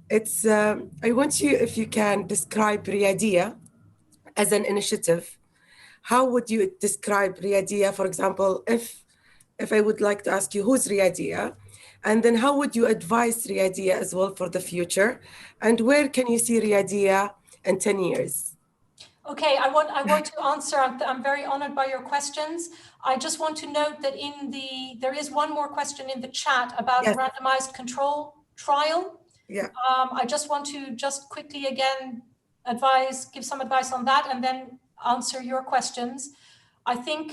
it's I want you, if you can describe Riyadea as an initiative. How would you describe Riyadea, for example, if I would like to ask you, who's Riyadea? And then how would you advise Riyadea as well for the future? And where can you see Riyadea in 10 years? Okay, I want to answer. I'm very honored by your questions. I just want to note that there is one more question in the chat about Yes. a randomized control trial. Yeah. I just want to quickly again give some advice on that and then answer your questions. I think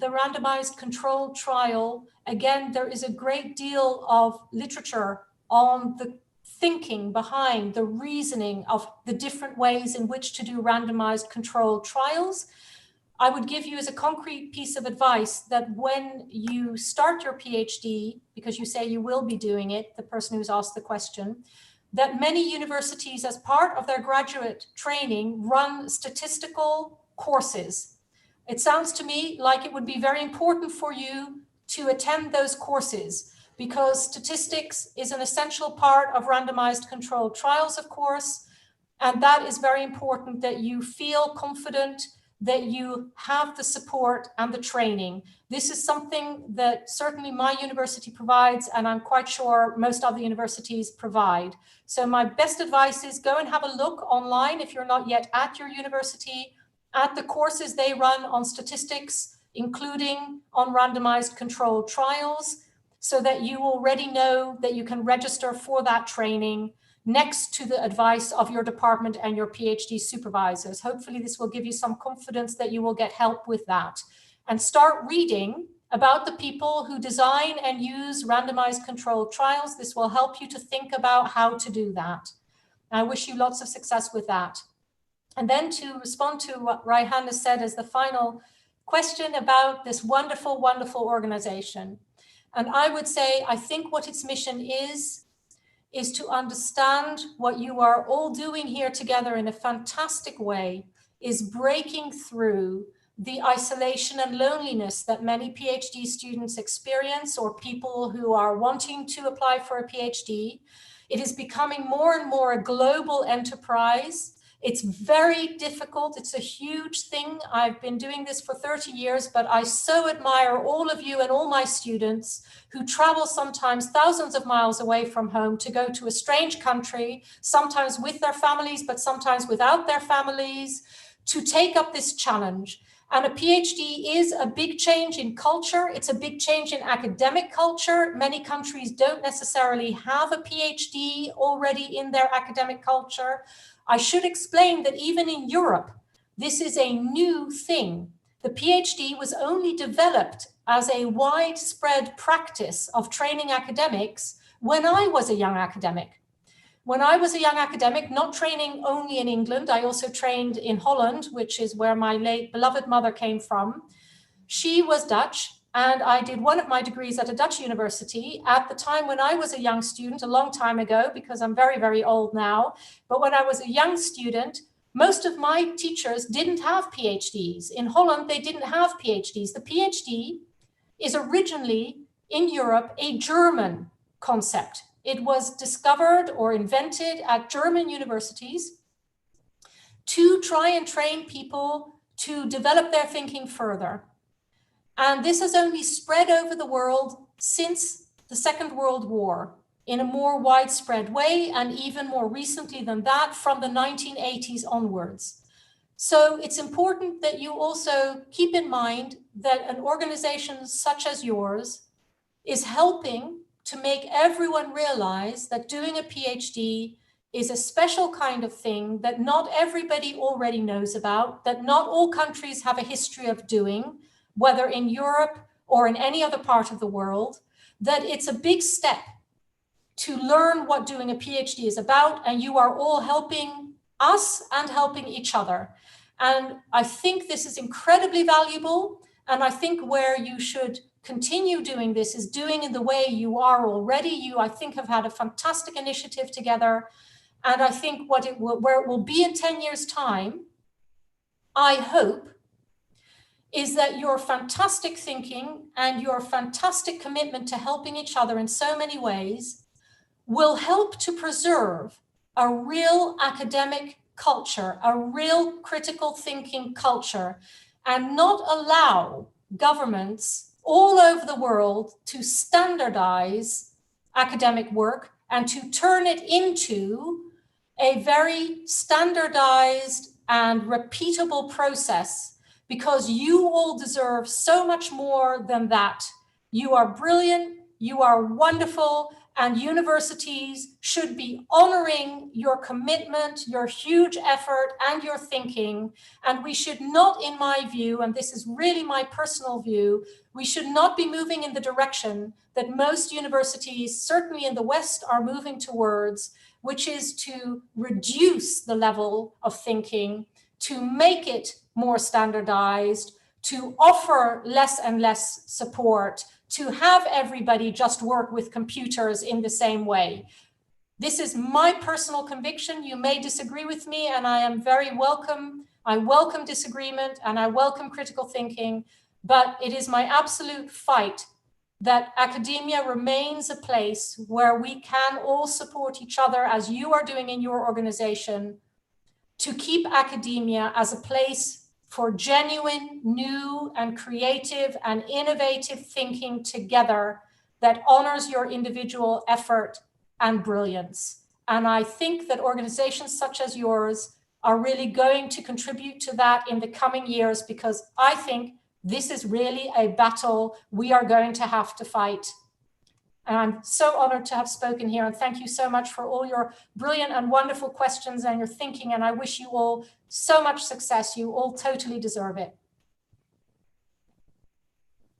the randomized control trial, again, there is a great deal of literature on the thinking behind the reasoning of the different ways in which to do randomized controlled trials. I would give you as a concrete piece of advice that when you start your PhD, because you say you will be doing it, the person who's asked the question, that many universities as part of their graduate training run statistical courses. It sounds to me like it would be very important for you to attend those courses, because statistics is an essential part of randomized controlled trials, of course, and that is very important that you feel confident, that you have the support and the training. This is something that certainly my university provides, and I'm quite sure most other universities provide. So my best advice is go and have a look online if you're not yet at your university, at the courses they run on statistics, including on randomized controlled trials, so that you already know that you can register for that training next to the advice of your department and your PhD supervisors. Hopefully this will give you some confidence that you will get help with that. And start reading about the people who design and use randomized controlled trials. This will help you to think about how to do that. I wish you lots of success with that. And then to respond to what Raihan has said as the final question about this wonderful, wonderful organization. And I would say, I think what its mission is to understand what you are all doing here together in a fantastic way, is breaking through the isolation and loneliness that many PhD students experience, or people who are wanting to apply for a PhD. It is becoming more and more a global enterprise. It's very difficult. It's a huge thing. I've been doing this for 30 years, but I so admire all of you and all my students who travel sometimes thousands of miles away from home to go to a strange country, sometimes with their families, but sometimes without their families, to take up this challenge. And a PhD is a big change in culture. It's a big change in academic culture. Many countries don't necessarily have a PhD already in their academic culture. I should explain that even in Europe, this is a new thing. The PhD was only developed as a widespread practice of training academics when I was a young academic. When I was a young academic, not training only in England, I also trained in Holland, which is where my late beloved mother came from. She was Dutch, and I did one of my degrees at a Dutch university at the time when I was a young student, a long time ago, because I'm very, very old now. But when I was a young student, Most of my teachers didn't have PhDs. In Holland, they didn't have PhDs. The PhD is originally in Europe a German concept. It was discovered or invented at German universities to try and train people to develop their thinking further. And this has only spread over the world since the Second World War in a more widespread way, and even more recently than that, from the 1980s onwards. So it's important that you also keep in mind that an organization such as yours is helping to make everyone realize that doing a PhD is a special kind of thing that not everybody already knows about, that not all countries have a history of doing, whether in Europe or in any other part of the world, that it's a big step to learn what doing a PhD is about, and you are all helping us and helping each other. And I think this is incredibly valuable, and I think where you should continue doing this is doing in the way you are already. You, I think, have had a fantastic initiative together, and I think where it will be in 10 years' time, I hope, is that your fantastic thinking and your fantastic commitment to helping each other in so many ways will help to preserve a real academic culture, a real critical thinking culture, and not allow governments all over the world to standardize academic work and to turn it into a very standardized and repeatable process, because you all deserve so much more than that. You are brilliant, you are wonderful, and universities should be honoring your commitment, your huge effort, and your thinking. And we should not, in my view, and this is really my personal view, we should not be moving in the direction that most universities, certainly in the West, are moving towards, which is to reduce the level of thinking, to make it more standardized, to offer less and less support, to have everybody just work with computers in the same way. This is my personal conviction. You may disagree with me, and I am very welcome. I welcome disagreement and I welcome critical thinking, but it is my absolute fight that academia remains a place where we can all support each other, as you are doing in your organization, to keep academia as a place for genuine, new, and creative and innovative thinking together that honors your individual effort and brilliance. And I think that organizations such as yours are really going to contribute to that in the coming years, because I think this is really a battle we are going to have to fight. And I'm so honored to have spoken here, and thank you so much for all your brilliant and wonderful questions and your thinking, and I wish you all so much success. You all totally deserve it.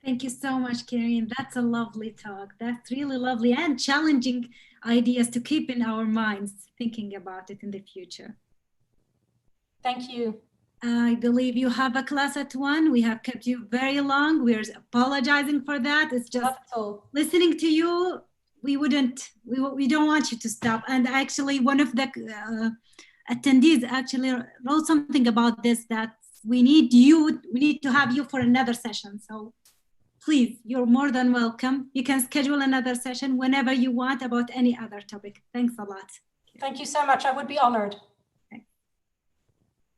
Thank you so much, Karin. That's a lovely talk. That's really lovely and challenging ideas to keep in our minds, thinking about it in the future. Thank you. I believe you have a class at 1. We have kept you very long. We're apologizing for that. It's just listening to you. We don't want you to stop. And actually, one of the attendees actually wrote something about this, that we need to have you for another session. So please, you're more than welcome. You can schedule another session whenever you want about any other topic. Thanks a lot. Thank you so much. I would be honored. Okay.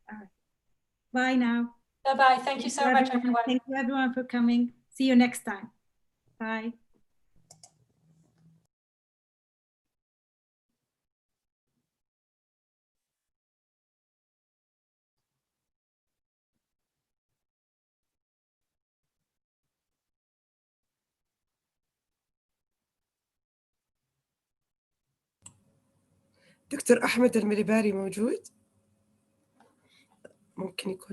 All right. Bye now. Bye-bye. Thank you so much, everyone. Thank you, everyone, for coming. See you next time. Bye. دكتور أحمد المليباري موجود؟ ممكن يكون